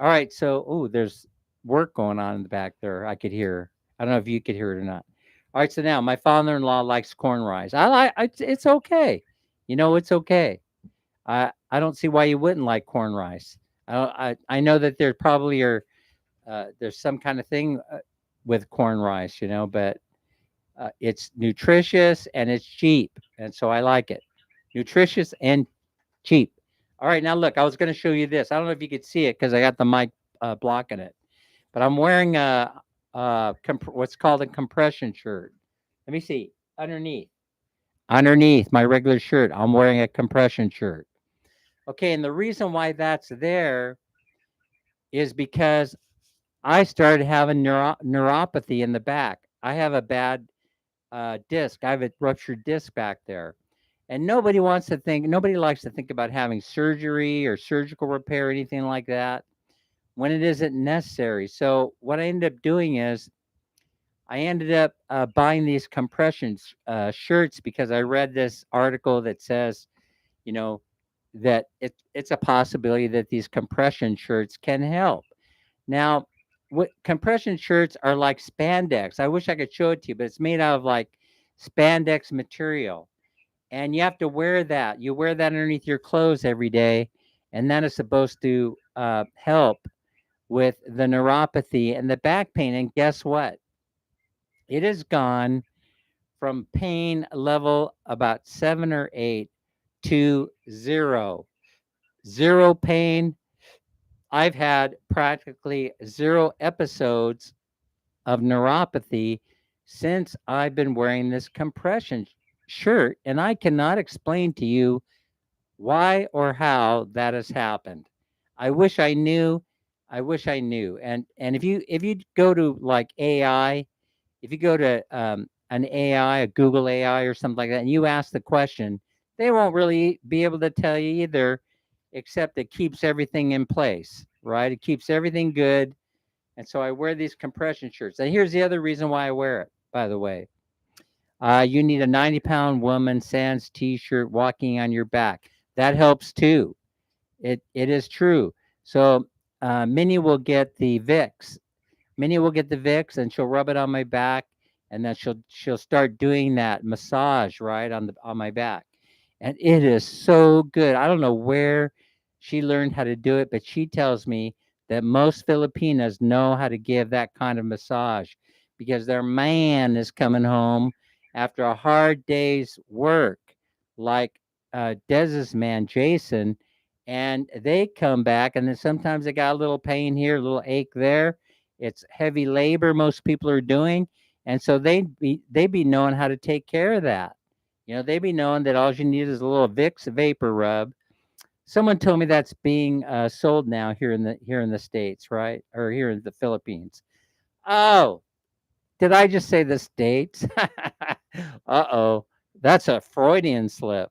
All right. So, there's work going on in the back there. I could hear. I don't know if you could hear it or not. All right. So now my father-in-law likes corn rice. It's okay. It's okay. I don't see why you wouldn't like corn rice. I know that there probably are there's some kind of thing with corn rice, but it's nutritious and it's cheap, and so I like it. Nutritious and cheap. All right, now look, I was going to show you this. I don't know if you could see it because I got the mic blocking it, but I'm wearing what's called a compression shirt. Let me see underneath. Underneath my regular shirt, I'm wearing a compression shirt. Okay, and the reason why that's there is because I started having neuropathy in the back. I have a bad disc. I have a ruptured disc back there. And nobody likes to think about having surgery or surgical repair or anything like that when it isn't necessary. So, what I ended up doing is I ended up buying these compression shirts because I read this article that says, you know, that it's a possibility that these compression shirts can help. Now, what compression shirts are like spandex. I wish I could show it to you, but it's made out of like spandex material. And you have to wear that. You wear that underneath your clothes every day, and that is supposed to help with the neuropathy and the back pain. And guess what? It has gone from pain level about 7 or 8 to zero. Zero pain. I've had practically zero episodes of neuropathy since I've been wearing this compression shirt. And I cannot explain to you why or how that has happened. I wish I knew. I wish I knew. And if you go to like AI, if you go to an AI, a Google AI or something like that, and you ask the question, they won't really be able to tell you either, except it keeps everything in place, right? It keeps everything good. And so I wear these compression shirts. And here's the other reason why I wear it, by the way. You need a 90-pound woman sans t-shirt walking on your back. That helps too. It is true. So Minnie will get the Vicks. Minnie will get the Vicks and she'll rub it on my back, and then she'll start doing that massage right on my back, and it is so good. I don't know where she learned how to do it, but she tells me that most Filipinas know how to give that kind of massage because their man is coming home after a hard day's work, like Dez's man Jason, and they come back, and then sometimes they got a little pain here, a little ache there. It's heavy labor most people are doing, and so they be knowing how to take care of that. They be knowing that all you need is a little Vicks vapor rub. Someone told me that's being sold now here in the States, right? Or here in the Philippines. Oh, did I just say the States? Uh-oh. That's a Freudian slip.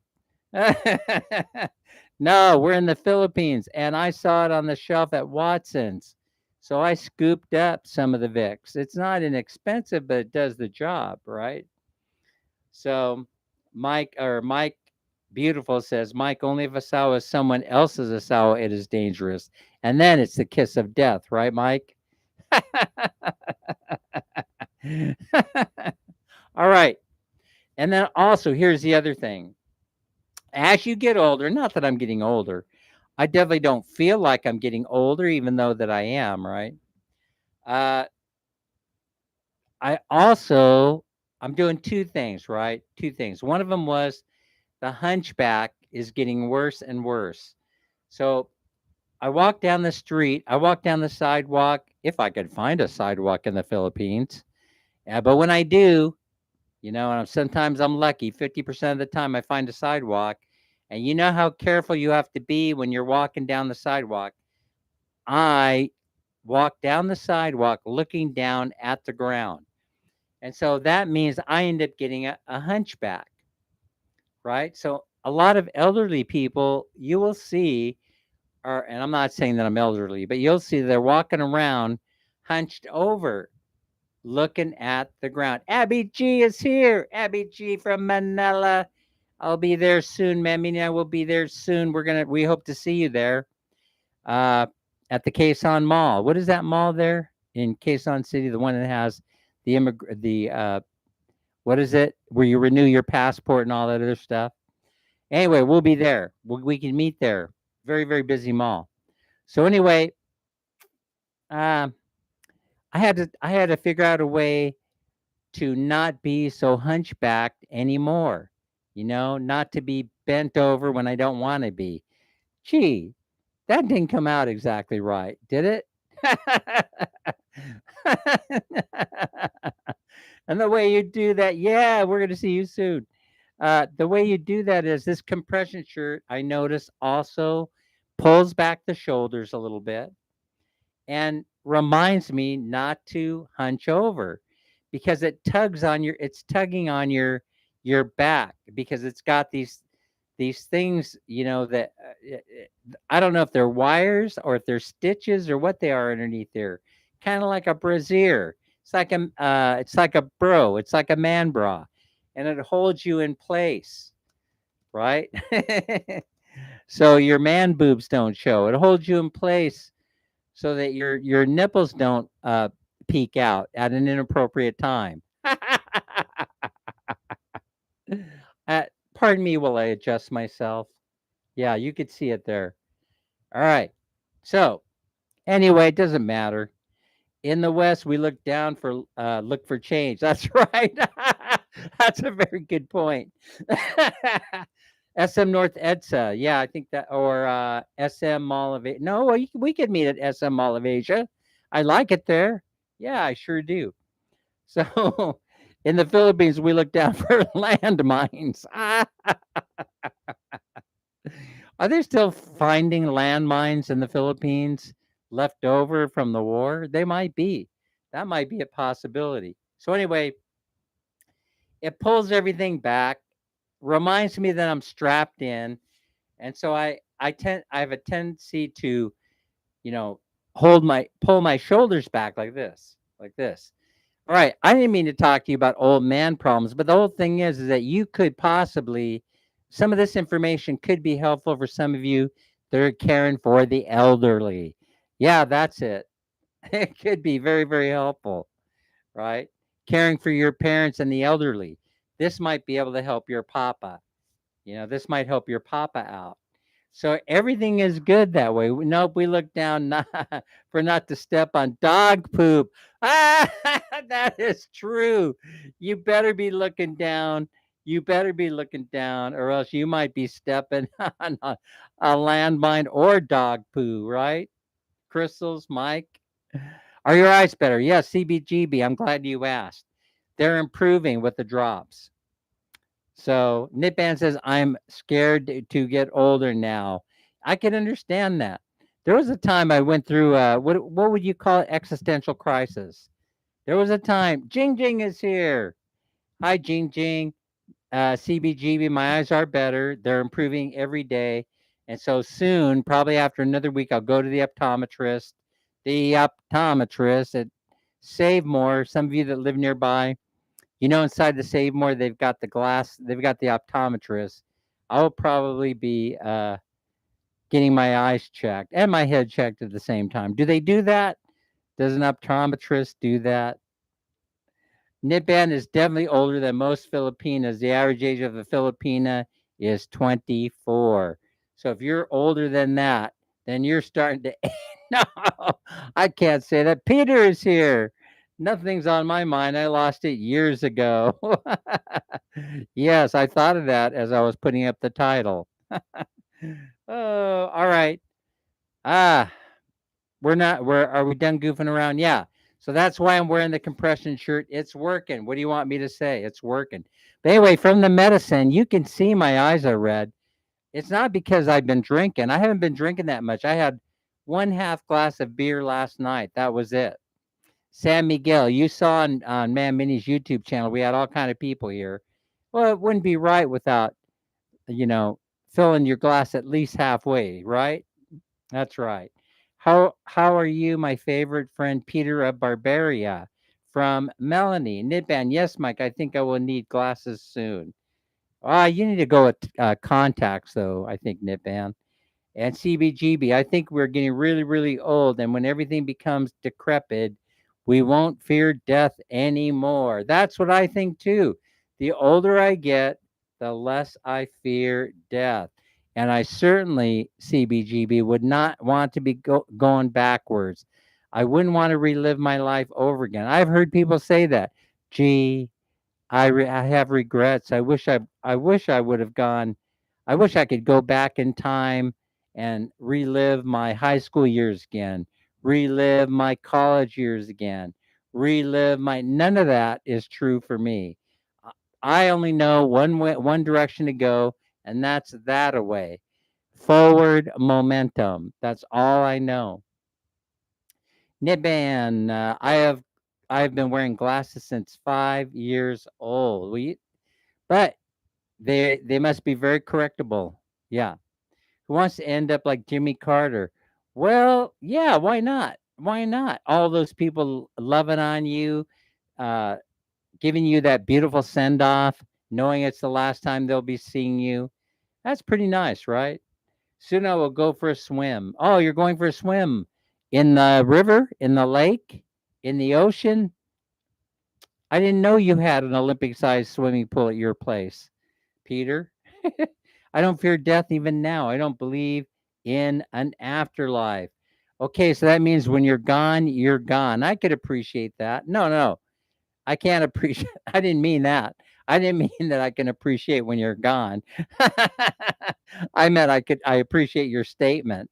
No, we're in the Philippines, and I saw it on the shelf at Watson's. So I scooped up some of the Vicks. It's not inexpensive, but it does the job, right? So Mike Beautiful says, Mike, only if asawa is someone else's asawa, it is dangerous. And then it's the kiss of death, right, Mike? All right. And then also, here's the other thing. As you get older, not that I'm getting older, I definitely don't feel like I'm getting older, even though that I am, right? Uh, I also, I'm doing two things, right? Two things. One of them was the hunchback is getting worse and worse. So I walk down the street, I walk down the sidewalk, if I could find a sidewalk in the Philippines. But when I do, and sometimes I'm lucky, 50% of the time I find a sidewalk. And you know how careful you have to be when you're walking down the sidewalk. I walk down the sidewalk looking down at the ground. And so that means I end up getting a hunchback, right? So a lot of elderly people you will see are, and I'm not saying that I'm elderly, but you'll see they're walking around hunched over, looking at the ground. Abby G is here. Abby G from Manila. I'll be there soon, Mammy. I will be there soon. We hope to see you there. Uh, at the Quezon Mall. What is that mall there in Quezon City? The one that has the what is it? Where you renew your passport and all that other stuff. Anyway, we'll be there. We can meet there. Very, very busy mall. So anyway, um, I had to figure out a way to not be so hunchbacked anymore. Not to be bent over when I don't want to be. Gee, that didn't come out exactly right, did it? And the way you do that, yeah, we're going to see you soon. The way you do that is this compression shirt, I notice, also pulls back the shoulders a little bit and reminds me not to hunch over because it's tugging on your back because it's got these things, that I don't know if they're wires or if they're stitches or what they are underneath there, kind of like a brassiere. It's like a bro. It's like a man bra, and it holds you in place, right? So your man boobs don't show. It holds you in place so that your nipples don't peek out at an inappropriate time. Pardon me while I adjust myself. Yeah, you could see it there. All right. So anyway, it doesn't matter. In the West, we look for change. That's right. That's a very good point. SM North EDSA. Yeah, I think that, or SM Mall of Asia. No, we could meet at SM Mall of Asia. I like it there. Yeah, I sure do. So in the Philippines, we look down for landmines. Are they still finding landmines in the Philippines left over from the war? They might be. That might be a possibility. So anyway, it pulls everything back, reminds me that I'm strapped in, and so I have a tendency to, you know, pull my shoulders back like this, like this. All right, I didn't mean to talk to you about old man problems, but the whole thing is that you could possibly, some of this information could be helpful for some of you that are caring for the elderly. Yeah, that's it. It could be very, very helpful, right? Caring for your parents and the elderly. This might be able to help your papa. This might help your papa out. So everything is good that way. Nope, we look down for not to step on dog poop. Ah, that is true. You better be looking down. You better be looking down, or else you might be stepping on a landmine or dog poo, right? Crystals, Mike? Are your eyes better? Yes, CBGB. I'm glad you asked. They're improving with the drops. So Nitban says, I'm scared to get older now. I can understand that. There was a time I went through what would you call it? Existential crisis. There was a time. Jing Jing is here. Hi Jing Jing. CBGB, my eyes are better. They're improving every day. And so soon, probably after another week, I'll go to the optometrist. The optometrist at Save More. Some of you that live nearby, inside the Save More, they've got the glass, they've got the optometrist. I'll probably be getting my eyes checked and my head checked at the same time. Do they do that? Does an optometrist do that? Nitban is definitely older than most Filipinas. The average age of a Filipina is 24. So if you're older than that, then you're starting to. No, I can't say that. Peter is here. Nothing's on my mind. I lost it years ago. Yes, I thought of that as I was putting up the title. Oh, all right. Ah, are we done goofing around? Yeah. So that's why I'm wearing the compression shirt. It's working. What do you want me to say? It's working. But anyway, from the medicine, you can see my eyes are red. It's not because I've been drinking. I haven't been drinking that much. I had 1/2 glass of beer last night. That was it. San Miguel, you saw on Man Mini's YouTube channel, we had all kind of people here. Well, it wouldn't be right without, you know, filling your glass at least halfway, right? That's right. How are you, my favorite friend Peter of Barbaria? From Melanie. Nitban, yes, Mike, I think I will need glasses soon. You need to go with contacts, though, I think, Nitban. And CBGB, I think we're getting really, really old, and when everything becomes decrepit, we won't fear death anymore. That's what I think, too. The older I get, the less I fear death. And I certainly, CBGB, would not want to be going backwards. I wouldn't want to relive my life over again. I've heard people say that. Gee, I have regrets. I wish I would have gone. I wish I could go back in time and relive my high school years again, relive my college years again, relive my. None of that is true for me. I only know one direction to go, and that's that away. Forward momentum. That's all I know. Niban, I've been wearing glasses since 5 years old. But they must be very correctable. Yeah. Who wants to end up like Jimmy Carter? Well, yeah, why not? Why not? All those people loving on you, uh, giving you that beautiful send off, knowing it's the last time they'll be seeing you. That's pretty nice, right? Soon I will go for a swim. Oh, you're going for a swim. in the river, in the lake, in the ocean. I didn't know you had an Olympic-sized swimming pool at your place, Peter. I don't fear death even now. I don't believe in an afterlife. Okay, so that means when you're gone, you're gone. I could appreciate that. No, no, I can't appreciate. I didn't mean that. I didn't mean that I can appreciate when you're gone. I meant I appreciate your statement.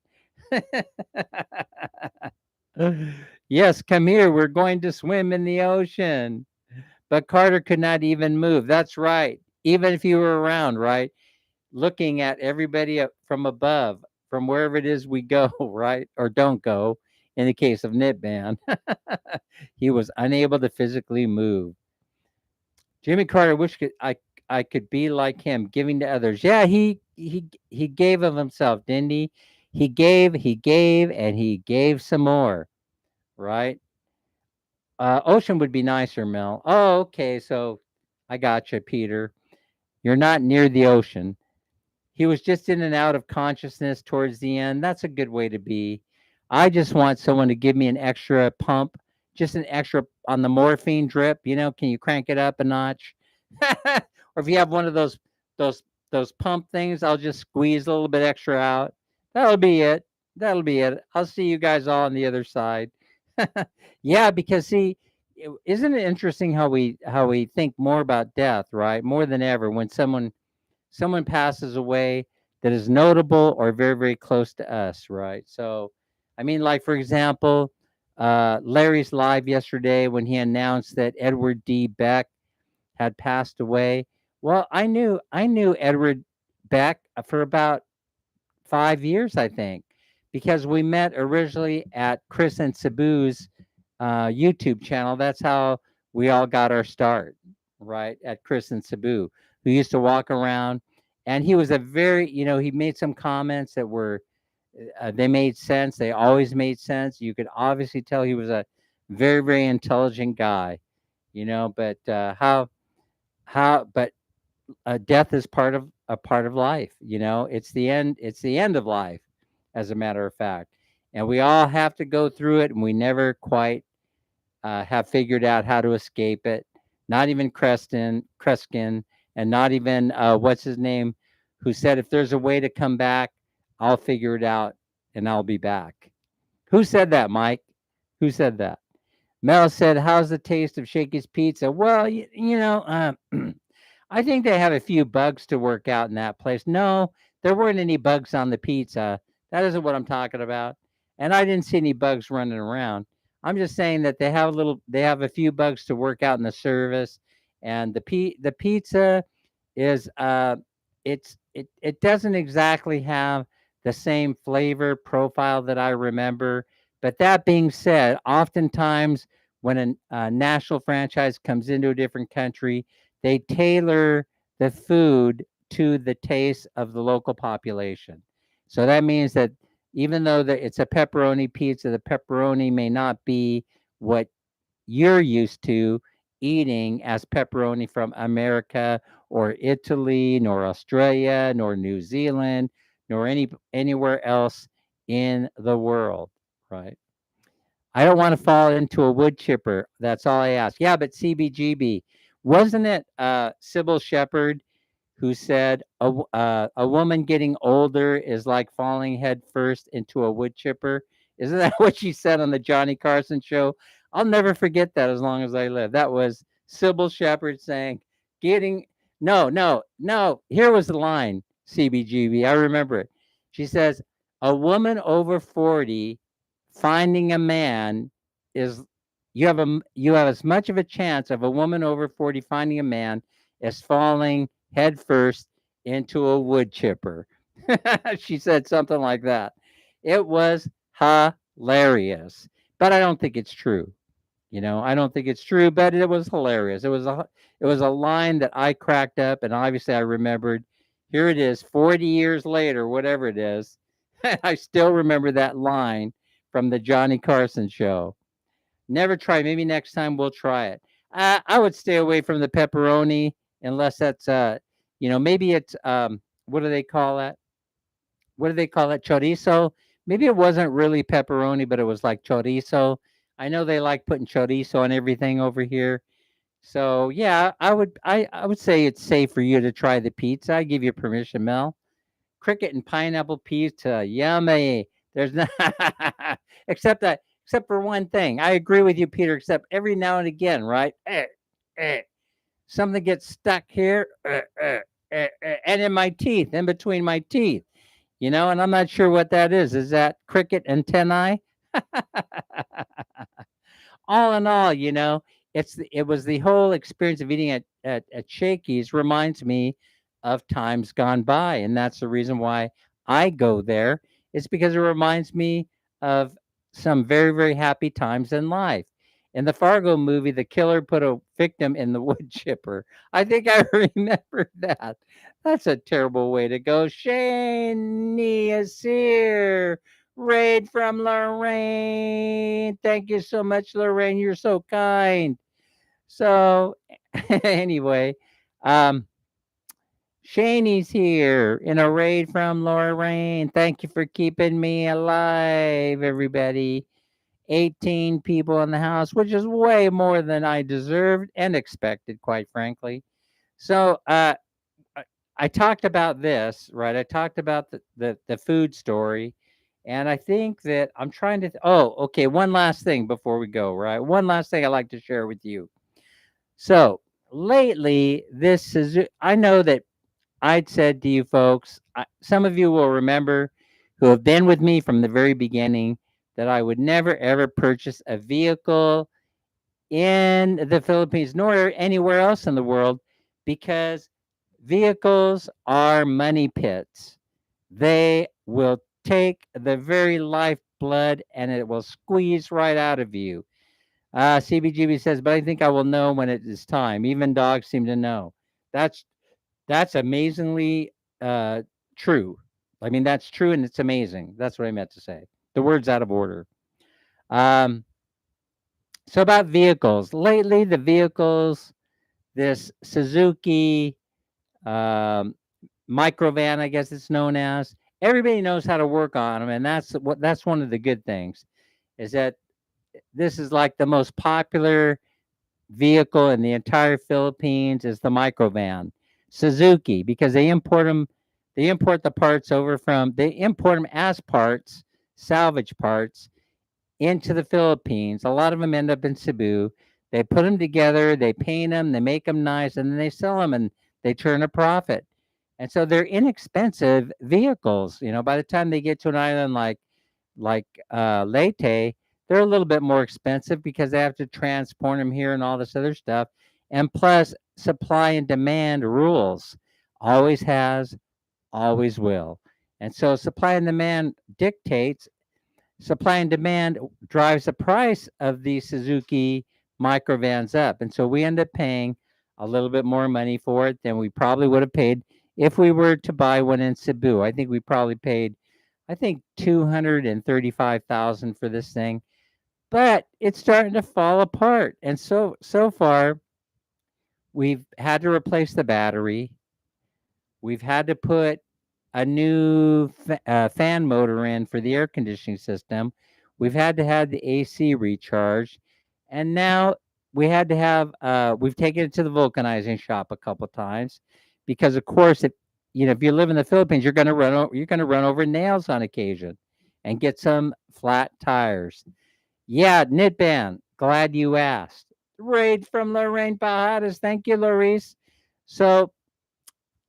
Yes, come here. We're going to swim in the ocean. But Carter could not even move. That's right. Even if you were around, right? Looking at everybody up from above, from wherever it is we go, right? Or don't go, in the case of Knitman. He was unable to physically move. Jimmy Carter I could be like him, giving to others. Yeah, he gave of himself, didn't he? He gave, and he gave some more, right? Ocean would be nicer, Mel. Oh, okay. So I got you, Peter. You're not near the ocean. He was just in and out of consciousness towards the end. That's a good way to be. I just want someone to give me an extra pump, just an extra on the morphine drip. Can you crank it up a notch? Or if you have one of those those pump things, I'll just squeeze a little bit extra out. That'll be it. That'll be it. I'll see you guys all on the other side. Yeah, because see, isn't it interesting how we think more about death, right? More than ever when someone passes away that is notable or very, very close to us, right? So, I mean, like for example, Larry's live yesterday when he announced that Edward D. Beck had passed away. Well, I knew Edward Beck for about 5 years, I think, because we met originally at Chris and Sabu's YouTube channel. That's how we all got our start, right? At Chris and Sabu, who used to walk around, and he was a very, he made some comments that were, they made sense. They always made sense. You could obviously tell he was a very, very intelligent guy, But but death is part of life. It's the end. It's the end of life, as a matter of fact, and we all have to go through it, and we never quite have figured out how to escape it. Not even Kreskin, and not even what's his name, who said if there's a way to come back, I'll figure it out and I'll be back. Who said that, Mike? Who said that? Mel said, "How's the taste of Shakey's pizza?" Well, I think they have a few bugs to work out in that place. No, there weren't any bugs on the pizza. That isn't what I'm talking about. And I didn't see any bugs running around. I'm just saying that they have a few bugs to work out in the service, and the pizza is it doesn't exactly have the same flavor profile that I remember. But that being said, oftentimes when a national franchise comes into a different country, they tailor the food to the taste of the local population. So that means that even though it's a pepperoni pizza, the pepperoni may not be what you're used to eating as pepperoni from America or Italy, nor Australia, nor New Zealand, nor anywhere else in the world, right? I don't want to fall into a wood chipper. That's all I ask. Yeah, but CBGB, wasn't it Sybil Shepherd who said a woman getting older is like falling head first into a wood chipper? Isn't that what she said on the Johnny Carson show? I'll never forget that as long as I live. That was Sybil Shepherd saying, getting, no, no, no. Here was the line, CBGB. I remember it. She says, a woman over 40 finding a man is you have as much of a chance of a woman over 40 finding a man as falling head first into a wood chipper. She said something like that. It was hilarious, but I don't think it's true. I don't think it's true, but it was hilarious. It was a line that I cracked up, and obviously I remembered. Here it is, 40 years later, whatever it is. I still remember that line from the Johnny Carson show. Never try. Maybe next time we'll try it. I would stay away from the pepperoni unless that's maybe it's what do they call that? What do they call it? Chorizo. maybe it wasn't really pepperoni, but it was like chorizo. I know they like putting chorizo on everything over here. So yeah, I would say it's safe for you to try the pizza. I give you permission, Mel. Cricket and pineapple pizza, yummy. There's not except for one thing. I agree with you, Peter. Except every now and again, right? Something gets stuck here, and in my teeth, in between my teeth. And I'm not sure what that is. Is that cricket antennae? All in all, it was the whole experience of eating at Shakey's reminds me of times gone by, and that's the reason why I go there. It's because it reminds me of some very, very happy times in life. In the Fargo movie, the killer put a victim in the wood chipper. I think I remember that. That's a terrible way to go. Shane is here. Raid from Lorraine. Thank you so much, Lorraine. You're so kind. So, anyway, um, Shaney's here in a raid from Lorraine. Thank you for keeping me alive, everybody. 18 people in the house, which is way more than I deserved and expected, quite frankly. So, I I talked about this, right? I talked about the food story, and I think that I'm trying to. Oh, okay. One last thing before we go, right? One last thing I'd like to share with you. So lately, I know that I'd said to you folks, some of you will remember who have been with me from the very beginning that I would never ever purchase a vehicle in the Philippines nor anywhere else in the world because vehicles are money pits. They will take the very lifeblood and it will squeeze right out of you. CBGB says, but I think I will know when it is time. Even dogs seem to know. That's that's amazingly true. I mean, that's true and it's amazing. That's what I meant to say. The word's out of order. Um, so about vehicles. Lately, the vehicles, this Suzuki um, microvan, I guess it's known as. Everybody knows how to work on them, and that's one of the good things, is that this is like the most popular vehicle in the entire Philippines is the microvan, Suzuki, because they import them. They import the parts over from. They import them as parts, salvage parts, into the Philippines. A lot of them end up in Cebu. They put them together, they paint them, they make them nice, and then they sell them and they turn a profit. And so they're inexpensive vehicles. By the time they get to an island like Leyte, they're a little bit more expensive because they have to transport them here and all this other stuff. And plus, supply and demand rules. Always has, always will. And so supply and demand dictates supply and demand drives the price of the Suzuki microvans up. And so we end up paying a little bit more money for it than we probably would have paid if we were to buy one in Cebu. I think we probably paid, I think 235,000 for this thing, but it's starting to fall apart. And so far we've had to replace the battery. We've had to put a new fan motor in for the air conditioning system. We've had to have the AC recharged, and now we've taken it to the vulcanizing shop a couple times because, of course, if you live in the Philippines, you're gonna run over nails on occasion, and get some flat tires. Yeah, Knitband, glad you asked. Raid from Lorraine Bajadas. Thank you, Larice. So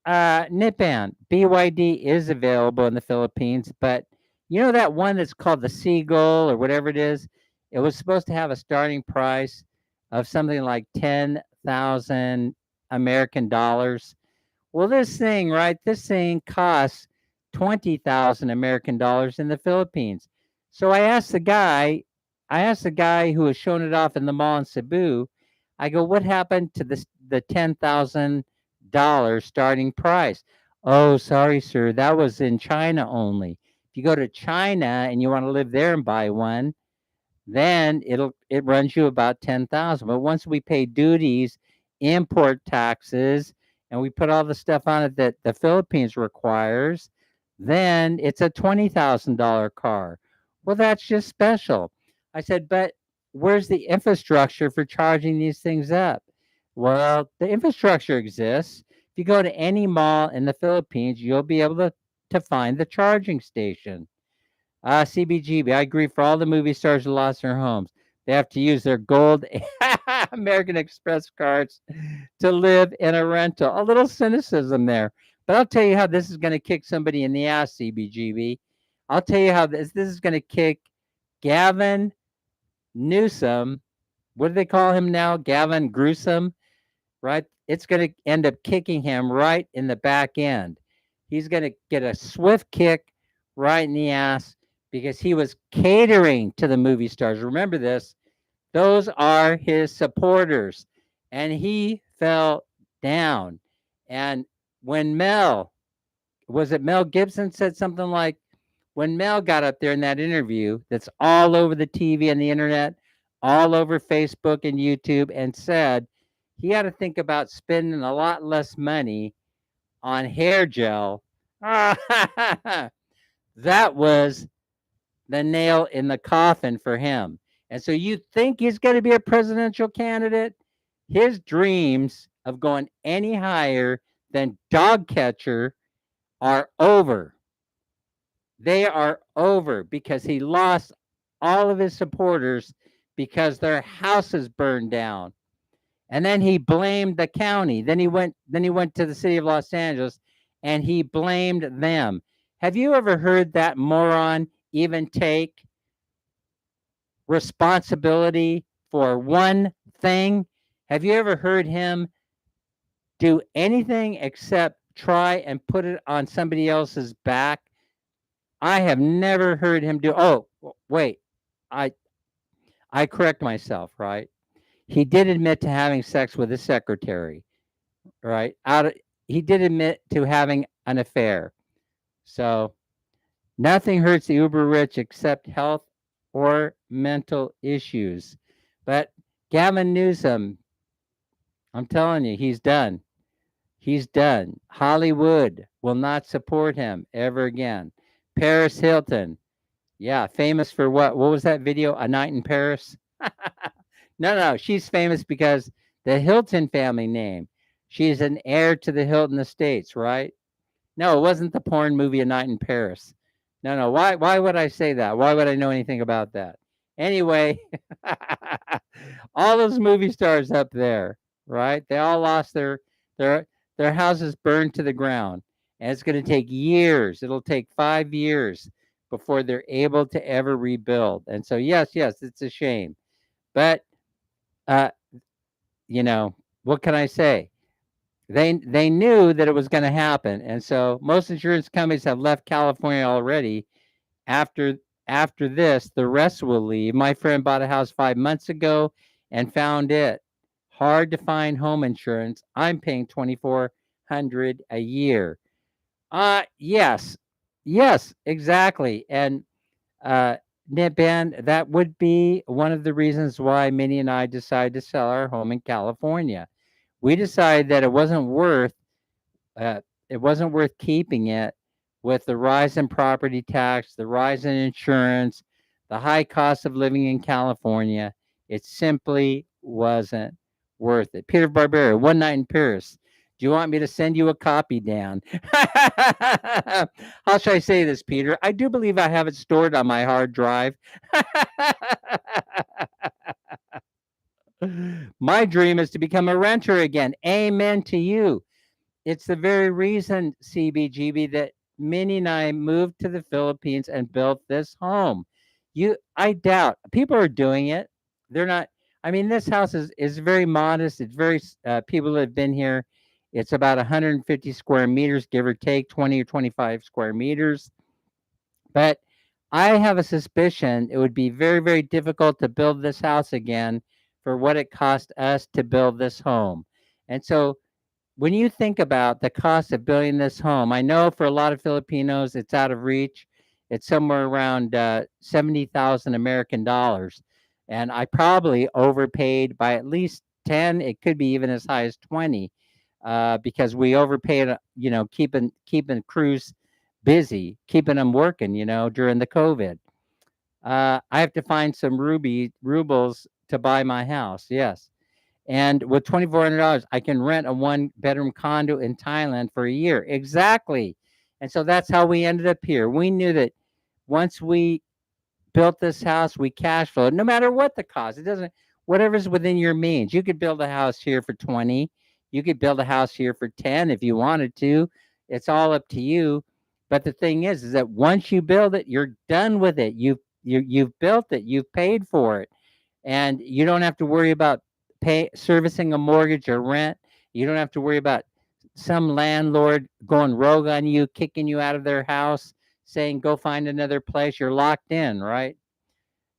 Nippon BYD is available in the Philippines, but you know that one that's called the Seagull or whatever it is? It was supposed to have a starting price of something like 10,000 American dollars. Well, this thing costs 20,000 American dollars in the Philippines. So I asked the guy who was showing it off in the mall in Cebu, I go, what happened to the $10,000 starting price? Oh, sorry, sir. That was in China only. If you go to China and you want to live there and buy one, then it runs you about 10,000. But once we pay duties, import taxes, and we put all the stuff on it that the Philippines requires, then it's a $20,000 car. Well, that's just special. I said, but where's the infrastructure for charging these things up? Well, the infrastructure exists. If you go to any mall in the Philippines, you'll be able to find the charging station. CBGB, I agree. For all the movie stars who lost their homes, they have to use their gold American Express cards to live in a rental. A little cynicism there. But I'll tell you how this is going to kick somebody in the ass, CBGB. I'll tell you how this is going to kick Gavin Newsom. What do they call him now? Gavin Gruesome, right? It's going to end up kicking him right in the back end. He's going to get a swift kick right in the ass because he was catering to the movie stars. Remember this, those are his supporters. And he fell down. And when Mel Gibson said something like, when Mel got up there in that interview that's all over the TV and the internet, all over Facebook and YouTube, and said he had to think about spending a lot less money on hair gel. That was the nail in the coffin for him. And so you think he's going to be a presidential candidate? His dreams of going any higher than dog catcher are over. They are over because he lost all of his supporters because their houses burned down. And then he blamed the county. Then he went to the city of Los Angeles and he blamed them. Have you ever heard that moron even take responsibility for one thing? Have you ever heard him do anything except try and put it on somebody else's back? I have never heard him do. Oh, wait. I I correct myself, right? He did admit to having sex with his secretary, right? He did admit to having an affair. So nothing hurts the uber rich except health or mental issues. But Gavin Newsom, I'm telling you, he's done. He's done. Hollywood will not support him ever again. Paris Hilton, yeah, famous for what? What was that video? A Night in Paris? No, she's famous because the Hilton family name. She's an heir to the Hilton estates, right? No, it wasn't the porn movie A Night in Paris. No. Why would I say that? Why would I know anything about that? Anyway, all those movie stars up there, right? They all lost their their houses burned to the ground. And it's going to take years. It'll take 5 years before they're able to ever rebuild. And so yes, it's a shame. But uh you know, what can I say? They knew that it was going to happen, and so most insurance companies have left California already. After after this, the rest will leave. My friend bought a house 5 months ago and found it hard to find home insurance. I'm paying $2,400 a year. Yes, yes, exactly, and uh, Nitban, that would be one of the reasons why Minnie and I decided to sell our home in California. We decided that uh, it wasn't worth keeping it with the rise in property tax, the rise in insurance, the high cost of living in California. It simply wasn't worth it. Peter Barbera, One Night in Paris. Do you want me to send you a copy, Dan? How should I say this, Peter? I do believe I have it stored on my hard drive. My dream is to become a renter again. Amen to you. It's the very reason, CBGB, that Minnie and I moved to the Philippines and built this home. I doubt people are doing it. They're not. I mean, this house is very modest. It's very people that have been here. It's about 150 square meters, give or take 20 or 25 square meters. But I have a suspicion it would be very, very difficult to build this house again for what it cost us to build this home. And so when you think about the cost of building this home, I know for a lot of Filipinos it's out of reach. It's somewhere around 70,000 American dollars, and I probably overpaid by at least 10. It could be even as high as 20, because we overpaid. Keeping crews busy, keeping them working, during the COVID. I have to find some rubles to buy my house. Yes. And with $2,400, I can rent a one bedroom condo in Thailand for a year. Exactly. And so that's how we ended up here. We knew that once we built this house, we cash flowed, no matter what the cost. It doesn't, whatever's within your means. You could build a house here for 20. You could build a house here for 10 if you wanted to. It's all up to you. But the thing is that once you build it, you're done with it. You've built it. You've paid for it, and you don't have to worry about pay servicing a mortgage or rent. You don't have to worry about some landlord going rogue on you, kicking you out of their house, saying go find another place. You're locked in, right?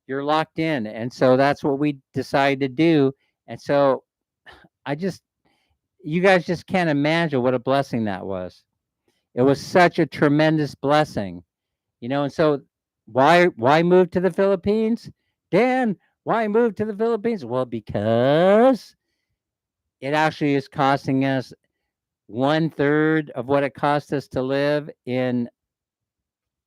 You're locked in. And so that's what we decided to do. And so I just, you guys just can't imagine what a blessing that was. It was such a tremendous blessing, and so why move to the Philippines? Dan, why move to the Philippines? Well, because it actually is costing us one third of what it cost us to live in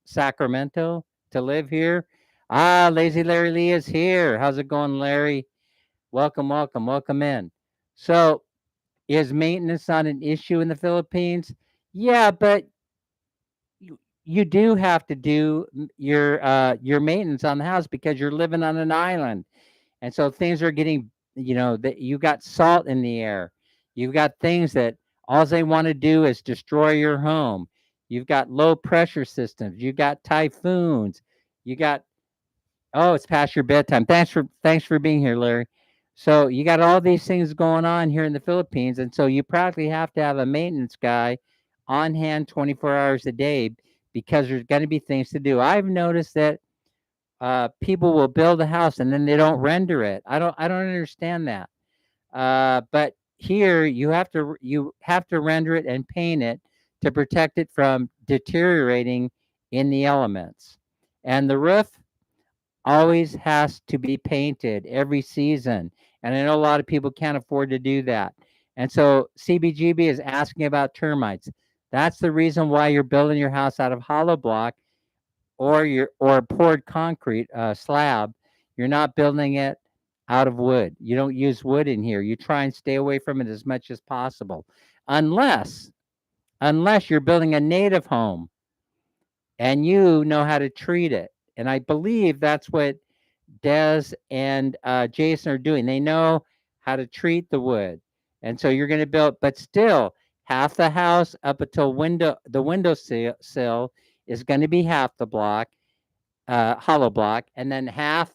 Sacramento, to live here. Ah, Lazy Larry Lee is here. How's it going, Larry? Welcome, welcome, welcome in. So, is maintenance not an issue in the Philippines? Yeah, but you do have to do your maintenance on the house because you're living on an island, and so things are getting, that you got salt in the air. You've got things that all they want to do is destroy your home. You've got low pressure systems. You got typhoons. You got, oh, it's past your bedtime. Thanks for being here, Larry. So you got all these things going on here in the Philippines, and so you practically have to have a maintenance guy on hand 24 hours a day because there's going to be things to do. I've noticed that people will build a house and then they don't render it. I don't understand that. But here you have to render it and paint it to protect it from deteriorating in the elements. And the roof always has to be painted every season. And I know a lot of people can't afford to do that. And so CBGB is asking about termites. That's the reason why you're building your house out of hollow block or poured concrete slab. You're not building it out of wood. You don't use wood in here. You try and stay away from it as much as possible, unless you're building a native home and you know how to treat it. And I believe that's what Des and Jason are doing. They know how to treat the wood, and so you're going to build, but still, half the house up until the window sill is going to be half the block, hollow block, and then half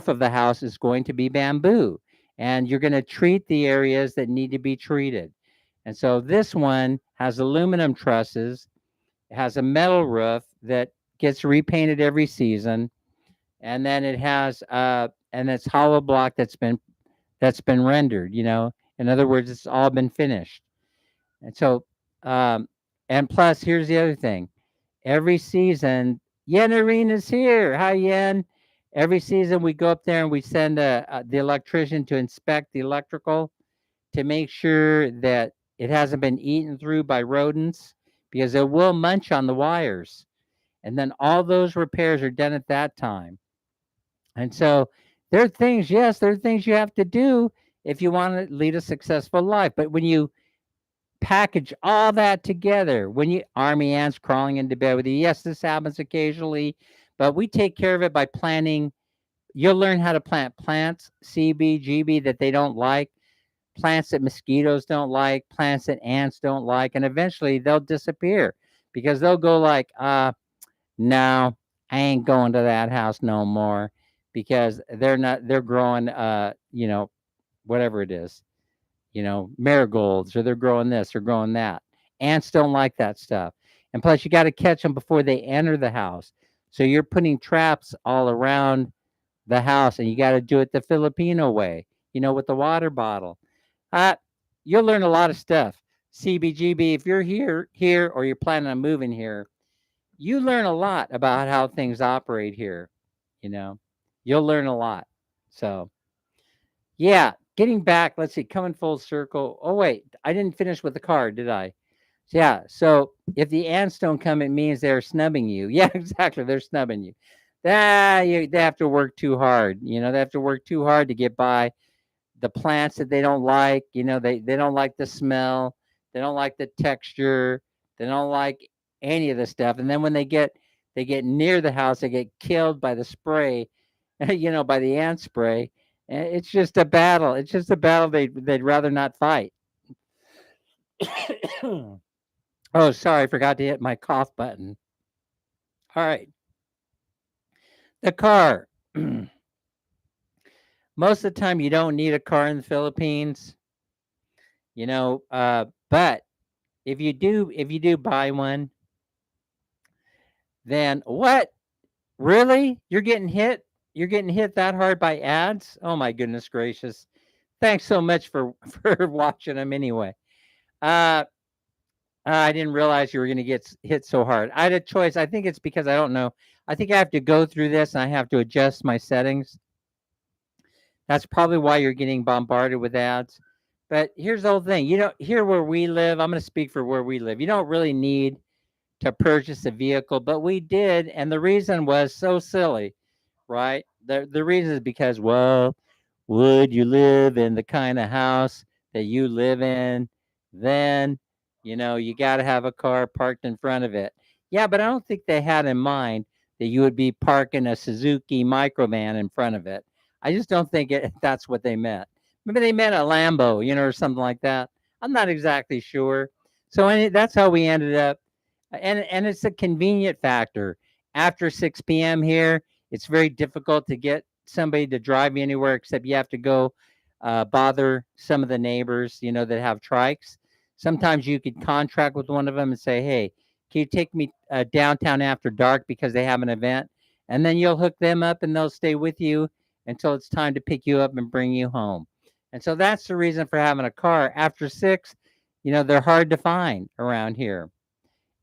of the house is going to be bamboo, and you're going to treat the areas that need to be treated. And so this one has aluminum trusses, it has a metal roof that gets repainted every season, and then it has and it's hollow block that's been rendered. In other words, it's all been finished. And so, um, and plus, here's the other thing: every season, Yen Arena's here. Hi, Yen. Every season, we go up there and we send the electrician to inspect the electrical to make sure that it hasn't been eaten through by rodents because it will munch on the wires. And then all those repairs are done at that time. And so there are things, yes, there are things you have to do if you want to lead a successful life. But when you package all that together, when you army ants crawling into bed with you, yes, this happens occasionally, but we take care of it by planting. You'll learn how to plant plants, CBGB, that they don't like, plants that mosquitoes don't like, plants that ants don't like, and eventually they'll disappear because they'll go like, no, I ain't going to that house no more because they're growing, whatever it is, marigolds, or they're growing this or growing that. Ants don't like that stuff. And plus, you got to catch them before they enter the house. So you're putting traps all around the house, and you got to do it the Filipino way, with the water bottle. Uh, you'll learn a lot of stuff. CBGB, if you're here, or you're planning on moving here, you learn a lot about how things operate here. You know, you'll learn a lot. So, yeah, getting back, let's see, coming full circle. Oh, wait, I didn't finish with the card, did I? Yeah. So if the ants don't come, it means they're snubbing you. Yeah, exactly. They're snubbing you. They have to work too hard. They have to work too hard to get by the plants that they don't like. They don't like the smell. They don't like the texture. They don't like any of the stuff. And then when they get near the house, they get killed by the spray, by the ant spray. And it's just a battle. It's just a battle they'd rather not fight. Oh, sorry, I forgot to hit my cough button. All right, the car. Most of the time, you don't need a car in the Philippines, but if you do buy one, then what? Really? You're getting hit? You're getting hit that hard by ads? Oh my goodness gracious! Thanks so much for for watching them anyway. Uh, I didn't realize you were going to get hit so hard. I had a choice. I think it's because I don't know. I think I have to go through this and I have to adjust my settings. That's probably why you're getting bombarded with ads. But here's the whole thing. Here where we live, I'm going to speak for where we live. You don't really need to purchase a vehicle, but we did, and the reason was so silly, right? The reason is because, well, would you live in the kind of house that you live in, then you got to have a car parked in front of it. Yeah, but I don't think they had in mind that you would be parking a Suzuki Microvan in front of it. I just don't think that's what they meant. Maybe they meant a Lambo, or something like that. I'm not exactly sure. So that's how we ended up, and it's a convenient factor. After 6 p.m. here, it's very difficult to get somebody to drive you anywhere, except you have to go bother some of the neighbors, that have trikes. Sometimes you could contract with one of them and say, "Hey, can you take me downtown after dark because they have an event?" And then you'll hook them up, and they'll stay with you until it's time to pick you up and bring you home. And so that's the reason for having a car. After 6, they're hard to find around here.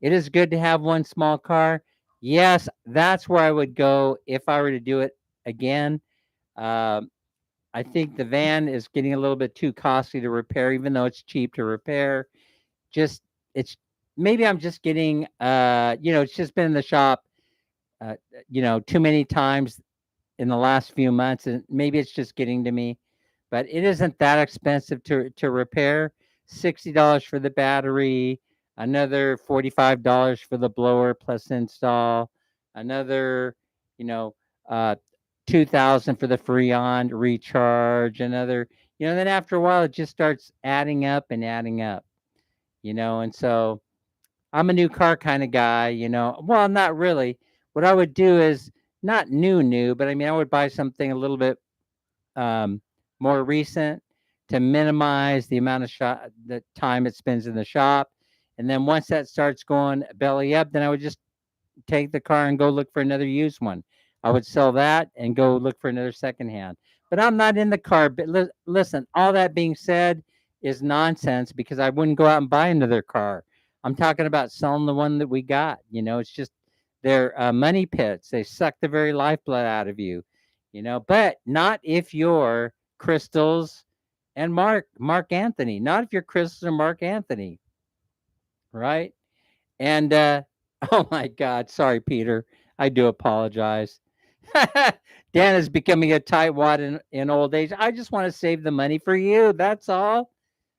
It is good to have one small car. Yes, that's where I would go if I were to do it again. Um, I think the van is getting a little bit too costly to repair, even though it's cheap to repair. Just it's maybe I'm just getting it's just been in the shop too many times in the last few months, and maybe it's just getting to me. But it isn't that expensive to repair. $60 for the battery, another $45 for the blower plus install, another you know uh 2,000 for the Freon recharge, another then after a while it just starts adding up and adding up. And so I'm a new car kind of guy. Well, not really. What I would do is not new, but I mean I would buy something a little bit um, more recent to minimize the amount of the time it spends in the shop. And then once that starts going belly up, then I would just take the car and go look for another used one. I would sell that and go look for another secondhand. But I'm not in the car. But listen, all that being said is nonsense because I wouldn't go out and buy another car. I'm talking about selling the one that we got. It's just they're money pits. They suck the very lifeblood out of you. But not if you're Crystals and Mark Anthony. Not if you're Crystals or Mark Anthony, right? And oh my God, sorry, Peter. I do apologize. Dan is becoming a tightwad in old age. I just want to save the money for you. That's all.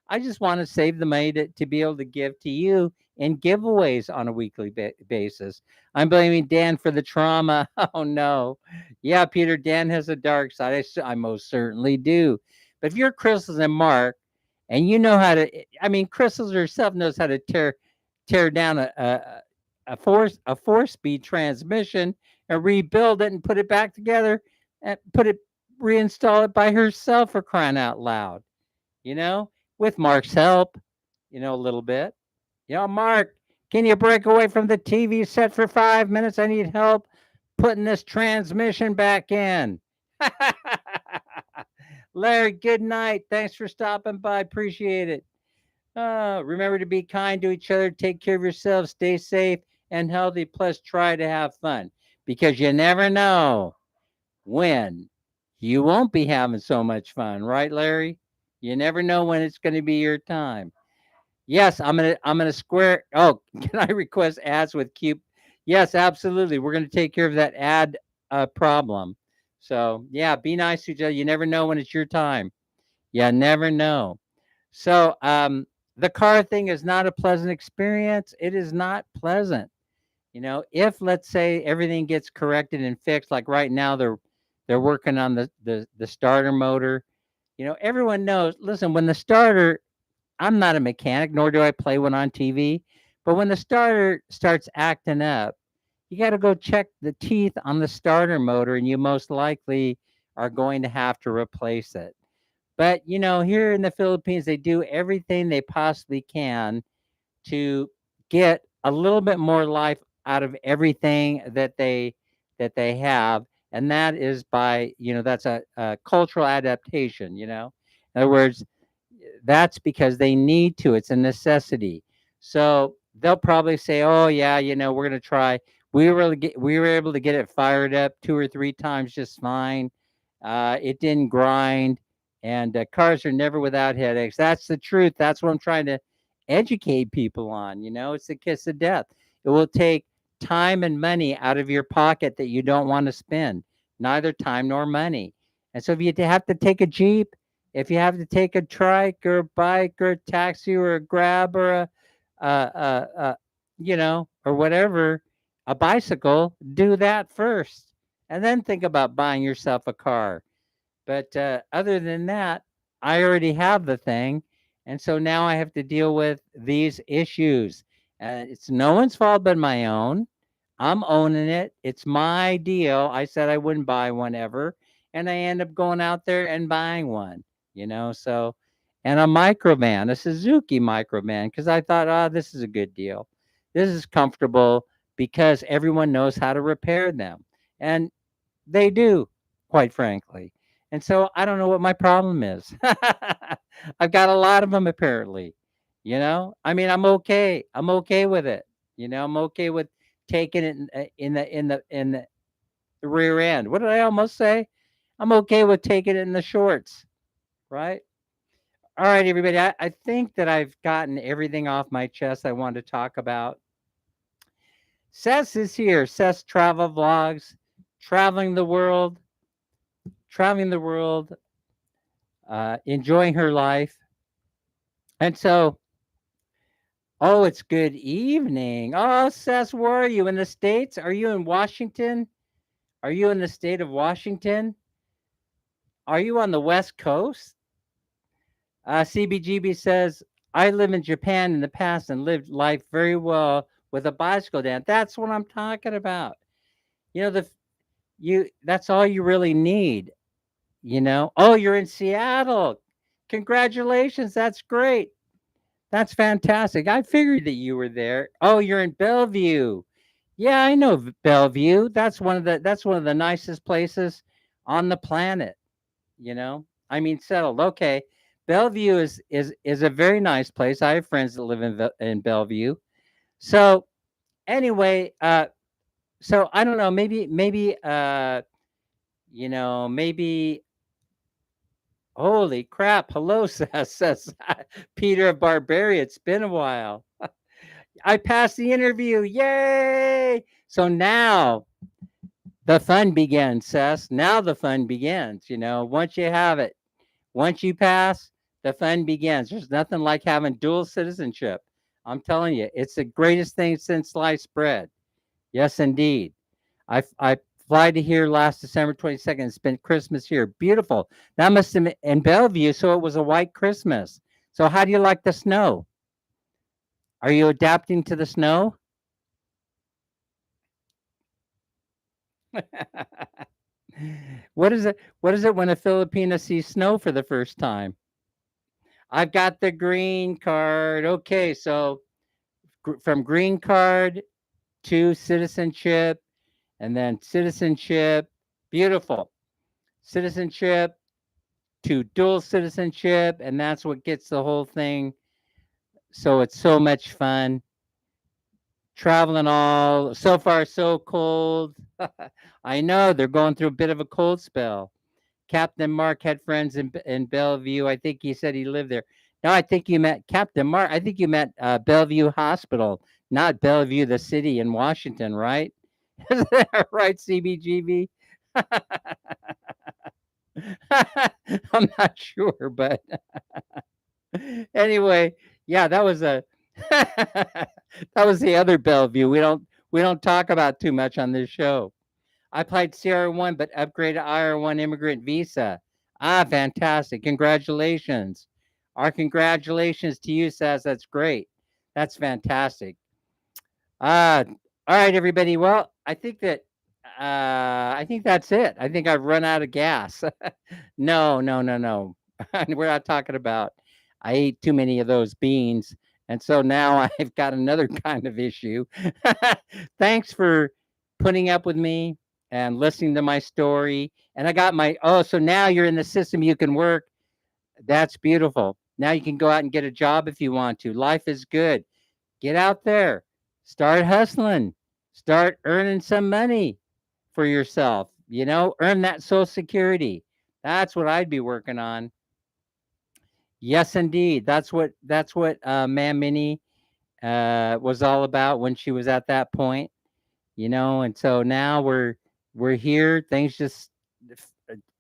I just want to save the money to be able to give to you in giveaways on a weekly basis. I'm blaming Dan for the trauma. Oh no. Yeah, Peter, Dan has a dark side. I most certainly do. But if you're Crystals and Mark, and you know how to, I mean, Crystals herself knows how to tear down a four speed transmission and rebuild it and put it back together and reinstall it by herself, for crying out loud. You know, with Mark's help, a little bit. Mark, can you break away from the TV set for 5 minutes? I need help putting this transmission back in. Larry, good night. Thanks for stopping by. Appreciate it. Remember to be kind to each other, take care of yourselves, stay safe and healthy, plus try to have fun because you never know when you won't be having so much fun, right, Larry? You never know when it's going to be your time. Yes, I'm gonna square. Oh, can I request ads with Cube? Yes, absolutely. We're gonna take care of that ad problem. So yeah, be nice to each other. You never know when it's your time. Yeah, never know. So the car thing is not a pleasant experience. It is not pleasant. If let's say everything gets corrected and fixed, like right now they're working on the starter motor. Everyone knows. Listen, when the starter I'm not a mechanic, nor do I play one on TV. But when the starter starts acting up, you got to go check the teeth on the starter motor, and you most likely are going to have to replace it. But, here in the Philippines, they do everything they possibly can to get a little bit more life out of everything that they have, and that is by that's a cultural adaptation. In other words, that's because they need to. It's a necessity. So they'll probably say, "Oh yeah, we're gonna try. We were able to get it fired up 2 or 3 times just fine. It didn't grind, and cars are never without headaches. That's the truth. That's what I'm trying to educate people on. It's the kiss of death. It will take time and money out of your pocket that you don't want to spend, neither time nor money. And so if you have to take a Jeep, if you have to take a trike or a bike or a taxi or a grab or or whatever, a bicycle, do that first, and then think about buying yourself a car. But other than that, I already have the thing, and so now I have to deal with these issues. It's no one's fault but my own. I'm owning it. It's my deal. I said I wouldn't buy one ever, and I end up going out there and buying one. So and a microvan, a Suzuki microvan, because I thought, this is a good deal. This is comfortable because everyone knows how to repair them, and they do, quite frankly. And so I don't know what my problem is. I've got a lot of them apparently. I mean, I'm okay. I'm okay with it. I'm okay with taking it in the rear end. What did I almost say? I'm okay with taking it in the shorts, right? All right, everybody. I think that I've gotten everything off my chest I wanted to talk about. Seth is here. Seth's travel vlogs, traveling the world, traveling the world, enjoying her life. And so, oh, it's good evening. Oh, Seth, where are you? In the States? Are you in Washington? Are you in the state of Washington? Are you on the West Coast? CBGB says, I live in Japan in the past and lived life very well with a bicycle down. That's what I'm talking about. You know, that's all you really need. Oh, you're in Seattle. Congratulations. That's great. That's fantastic. I figured that you were there. Oh, you're in Bellevue. Yeah, I know Bellevue. That's one of the nicest places on the planet. I mean, settled. Okay. Bellevue is a very nice place. I have friends that live in Bellevue. So anyway, so I don't know, maybe holy crap. Hello, says Peter of Barbaria. It's been a while. I passed the interview. Yay! So now the fun begins, Seth. Now the fun begins. Once you have it, once you pass, the fun begins. There's nothing like having dual citizenship. I'm telling you, it's the greatest thing since sliced bread. Yes, indeed. I fly to here last December 22nd. Spent Christmas here. Beautiful. That must have been in Bellevue, so it was a white Christmas. So how do you like the snow? Are you adapting to the snow? What is it? What is it when a Filipino sees snow for the first time? I've got the green card. Okay, so from green card to citizenship, and then citizenship, beautiful. Citizenship to dual citizenship, and that's what gets the whole thing. So it's so much fun. Traveling all so far so cold. I know they're going through a bit of a cold spell. Captain Mark had friends in Bellevue. I think he said he lived there. No, I think you meant Captain Mark. I think you meant Bellevue Hospital, not Bellevue, the city in Washington, right? Is that right, CBGB? I'm not sure, but anyway, yeah, that was a that was the other Bellevue. We don't talk about too much on this show. I applied CR1 but upgraded IR1 immigrant visa. Ah, fantastic. Congratulations. Our congratulations to you, Saz. That's great. That's fantastic. Uh all right, everybody. Well, I think that's it. I think I've run out of gas. No, no, no, no. We're not talking about I ate too many of those beans. And so now I've got another kind of issue. Thanks for putting up with me and listening to my story. And I got my, oh, so now you're in the system, you can work. That's beautiful. Now you can go out and get a job if you want to. Life is good. Get out there, start hustling, start earning some money for yourself. Earn that Social Security. That's what I'd be working on. Yes, indeed. That's what Mam Minnie was all about when she was at that point. And so now we're here. Things just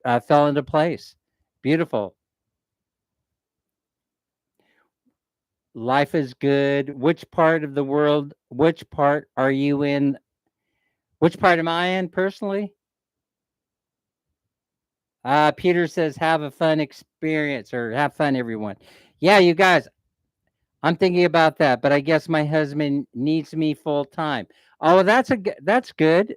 fell into place. Beautiful. Life is good. Which part of the world? Which part are you in? Which part am I in personally? Peter says, have a fun experience or have fun, everyone. Yeah, you guys, I'm thinking about that, but I guess my husband needs me full time. Oh, that's good.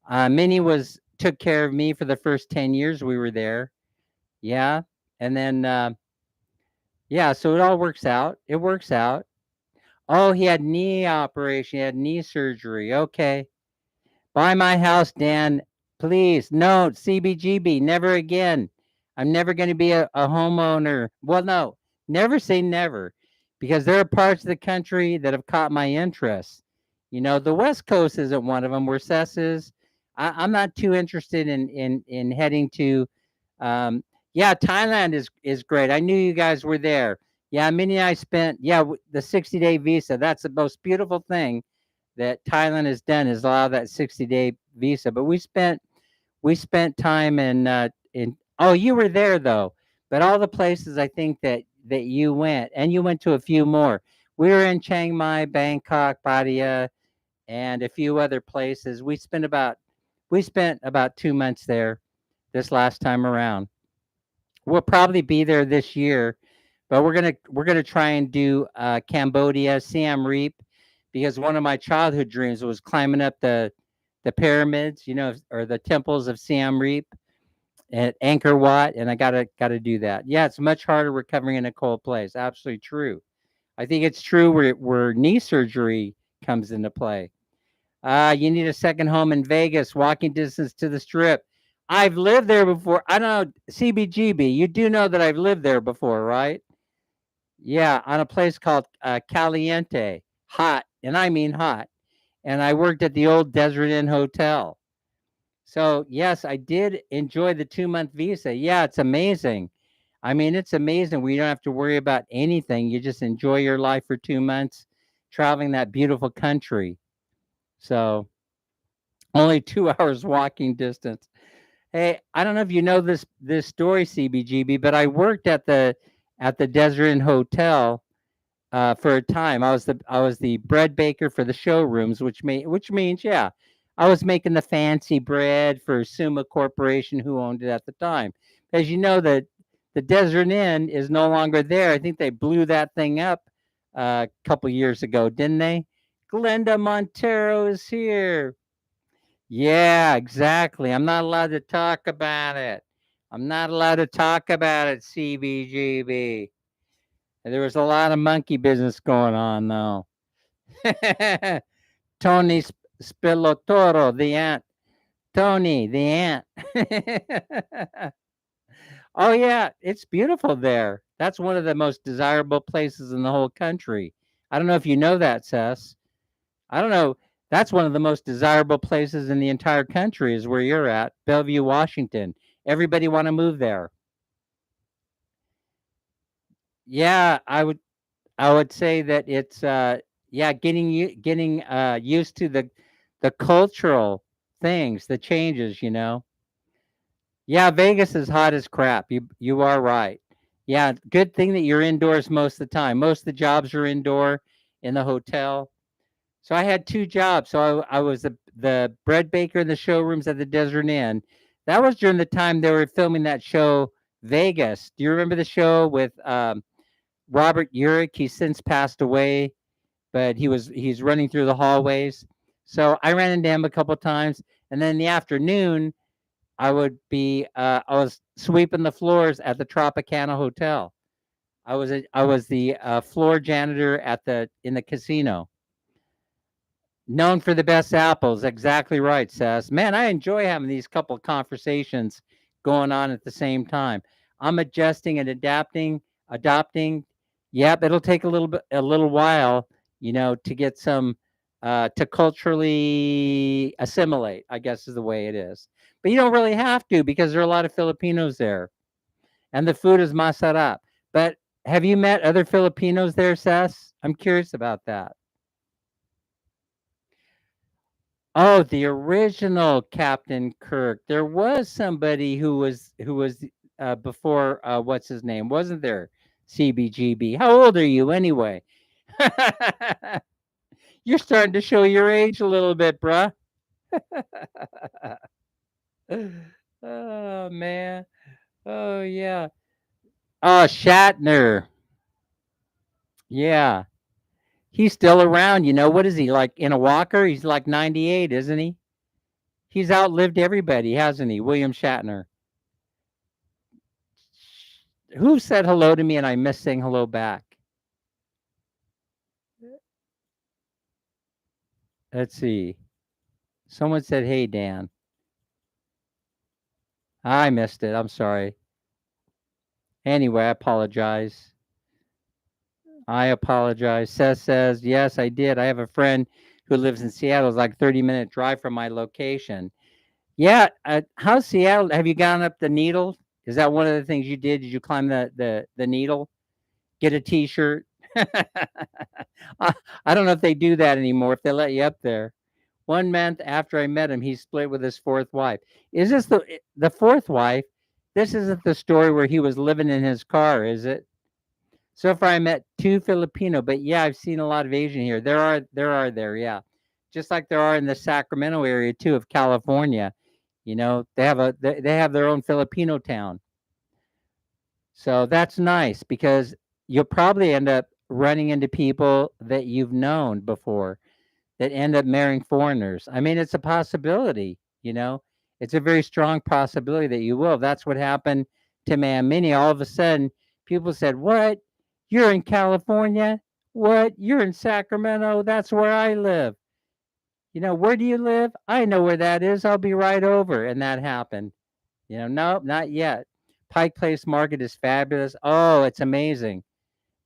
Minnie took care of me for the first 10 years we were there. Yeah. And then, yeah, so it all works out. It works out. Oh, he had knee operation. He had knee surgery. Okay. Buy my house, Dan. Please. No, CBGB. Never again. I'm never going to be a homeowner. Well, no, never say never because there are parts of the country that have caught my interest. The West Coast isn't one of them where Sess is. I'm not too interested in heading to, yeah, Thailand is great. I knew you guys were there. Yeah, Minnie and I spent, yeah, the 60-day visa. That's the most beautiful thing that Thailand has done is allow that 60-day visa. But we spent time in oh, you were there though. But all the places I think that you went, and you went to a few more. We were in Chiang Mai, Bangkok, Pattaya, and a few other places. We spent about 2 months there this last time around. We'll probably be there this year, but we're gonna try and do Cambodia, Siem Reap, because one of my childhood dreams was climbing up the pyramids, or the temples of Siem Reap at Angkor Wat, and I gotta do that. Yeah, it's much harder recovering in a cold place. Absolutely true. I think it's true where knee surgery comes into play. You need a second home in Vegas, walking distance to the Strip. I've lived there before. I don't know, CBGB. You do know that I've lived there before, right? Yeah, on a place called Caliente, hot, and I mean hot. And I worked at the old Desert Inn Hotel. So yes, I did enjoy the 2-month visa. Yeah, it's amazing. I mean, it's amazing. We don't have to worry about anything. You just enjoy your life for 2 months, traveling that beautiful country. So only 2 hours walking distance. Hey, I don't know if you know this story, CBGB, but I worked at the Desert Inn Hotel for a time. I was the bread baker for the showrooms, which means yeah, I was making the fancy bread for Suma Corporation, who owned it at the time. As you know, the Desert Inn is no longer there. I think they blew that thing up a couple years ago, didn't they? Glenda Montero is here. Yeah, exactly. I'm not allowed to talk about it. I'm not allowed to talk about it, CBGB. There was a lot of monkey business going on, though. Tony Spilotoro, the ant. Tony, the ant. Oh, yeah, it's beautiful there. That's one of the most desirable places in the whole country. I don't know if you know that, Sess. I don't know. That's one of the most desirable places in the entire country is where you're at, Bellevue, Washington. Everybody want to move there. Yeah, I would say that it's yeah, getting used to the cultural things, the changes, you know. Yeah, Vegas is hot as crap. You are right. Yeah, good thing that you're indoors most of the time. Most of the jobs are indoor in the hotel. So I had 2 jobs. So I was the bread baker in the showrooms at the Desert Inn. That was during the time they were filming that show Vegas. Do you remember the show with Robert Urich? He's since passed away, but he's running through the hallways. So I ran into him a couple times, and then in the afternoon I was sweeping the floors at the Tropicana Hotel. I was the floor janitor at the in the casino. Known for the best apples. Exactly right, Seth. Man, I enjoy having these couple of conversations going on at the same time. I'm adjusting and adopting. Yep, it'll take a little while, to get to culturally assimilate, I guess is the way it is. But you don't really have to because there are a lot of Filipinos there and the food is masarap. But have you met other Filipinos there, Seth? I'm curious about that. Oh, the original Captain Kirk. There was somebody who was before what's his name, wasn't there? CBGB. How old are you anyway? You're starting to show your age a little bit, bruh. Oh man. Oh yeah. Oh, Shatner. Yeah. He's still around. What is he like in a walker? He's like 98, isn't he? He's outlived everybody, hasn't he? William Shatner. Who said hello to me and I missed saying hello back? Let's see. Someone said, "Hey, Dan." I missed it. I'm sorry. Anyway, I apologize. I apologize. Seth says, "Yes, I did. I have a friend who lives in Seattle. It's like 30-minute drive from my location." Yeah. How's Seattle? Have you gone up the Needle? Is that one of the things you did? Did you climb the Needle? Get a T-shirt? I don't know if they do that anymore. If they let you up there. 1 month after I met him, he split with his fourth wife. Is this the fourth wife? This isn't the story where he was living in his car, is it? So far, I met 2 Filipino, but yeah, I've seen a lot of Asian here. There, yeah, just like there are in the Sacramento area too of California. They have their own Filipino town, so that's nice because you'll probably end up running into people that you've known before that end up marrying foreigners. I mean, it's a possibility, you know. It's a very strong possibility that you will. That's what happened to Man Mini. All of a sudden, people said, "What? You're in California? What? You're in Sacramento? That's where I live." Where do you live? I know where that is. I'll be right over. And that happened. Nope, not yet. Pike Place Market is fabulous. Oh, it's amazing.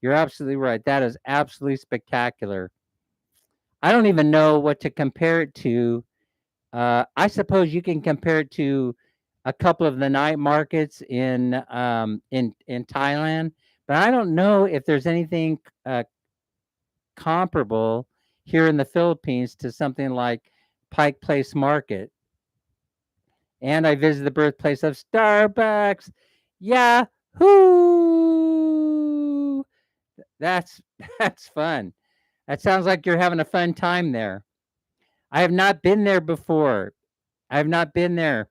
You're absolutely right. That is absolutely spectacular. I don't even know what to compare it to. I suppose you can compare it to a couple of the night markets in Thailand, but I don't know if there's anything comparable here in the Philippines to something like Pike Place Market. And I visited the birthplace of Starbucks. Yahoo! That's that's fun. That sounds like you're having a fun time there. I have not been there before. I have not been there.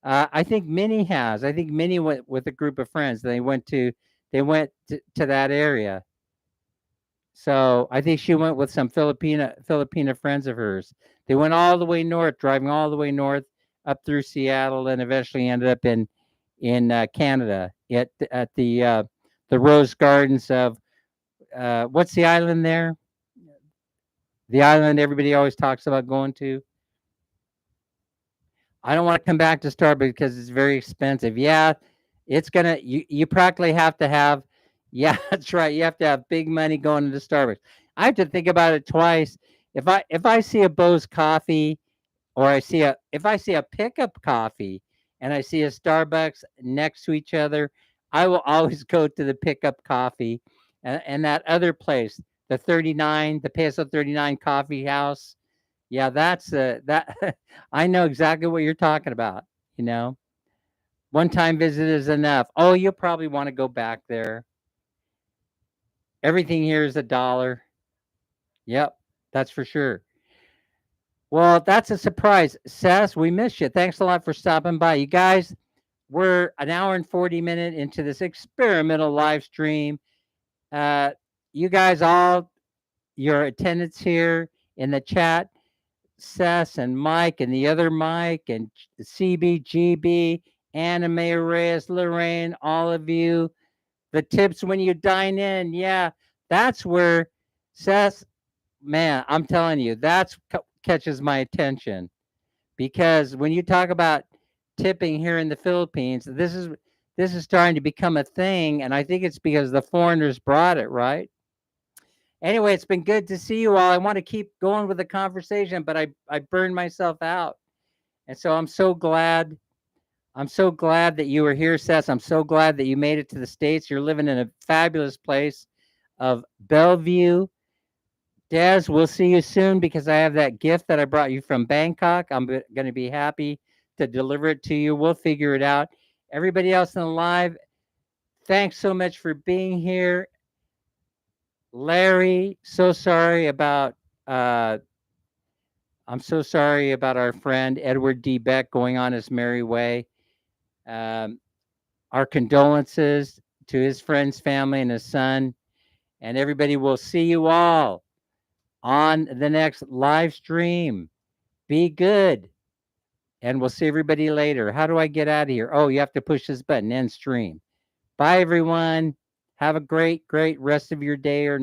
I think Minnie has. I think Minnie went with a group of friends. They went to that area. So I think she went with some Filipina friends of hers. They went all the way north, driving all the way north up through Seattle, and eventually ended up in Canada at the Rose Gardens of what's the island there? The island everybody always talks about going to. I don't want to come back to Starbucks because it's very expensive. Yeah, you practically have to have yeah, that's right. You have to have big money going into Starbucks. I have to think about it twice. If I see a Bose coffee or if I see a pickup coffee and I see a Starbucks next to each other, I will always go to the Pickup Coffee and that other place, the Peso 39 Coffee House. Yeah, that's that I know exactly what you're talking about, you know. One time visit is enough. Oh, you'll probably want to go back there. Everything here is $1. Yep, that's for sure. Well, that's a surprise. Sess, we missed you. Thanks a lot for stopping by. You guys, we're an hour and 40 minutes into this experimental live stream. Uh, you guys all, your attendance here in the chat, Sess and Mike and the other Mike and CBGB, Anna Mae Reyes, Lorraine, all of you. The tips when you dine in. Yeah, that's where Sess, man, I'm telling you, that's catches my attention because when you talk about tipping here in the Philippines, this is starting to become a thing, and I think it's because the foreigners brought it, right? Anyway, it's been good to see you all. I want to keep going with the conversation, but I burned myself out, and so I'm so glad. I'm so glad that you were here, Seth. I'm so glad that you made it to the States. You're living in a fabulous place of Bellevue. Des, we'll see you soon because I have that gift that I brought you from Bangkok. I'm going to be happy to deliver it to you. We'll figure it out. Everybody else in the live, thanks so much for being here. Larry, so sorry about I'm so sorry about our friend Edward D. Beck going on his merry way. Um, our condolences to his friend's family and his son. And everybody will see you all on the next live stream. Be good. And we'll see everybody later. How do I get out of here? Oh, you have to push this button, end stream. Bye, everyone. Have a great, great rest of your day or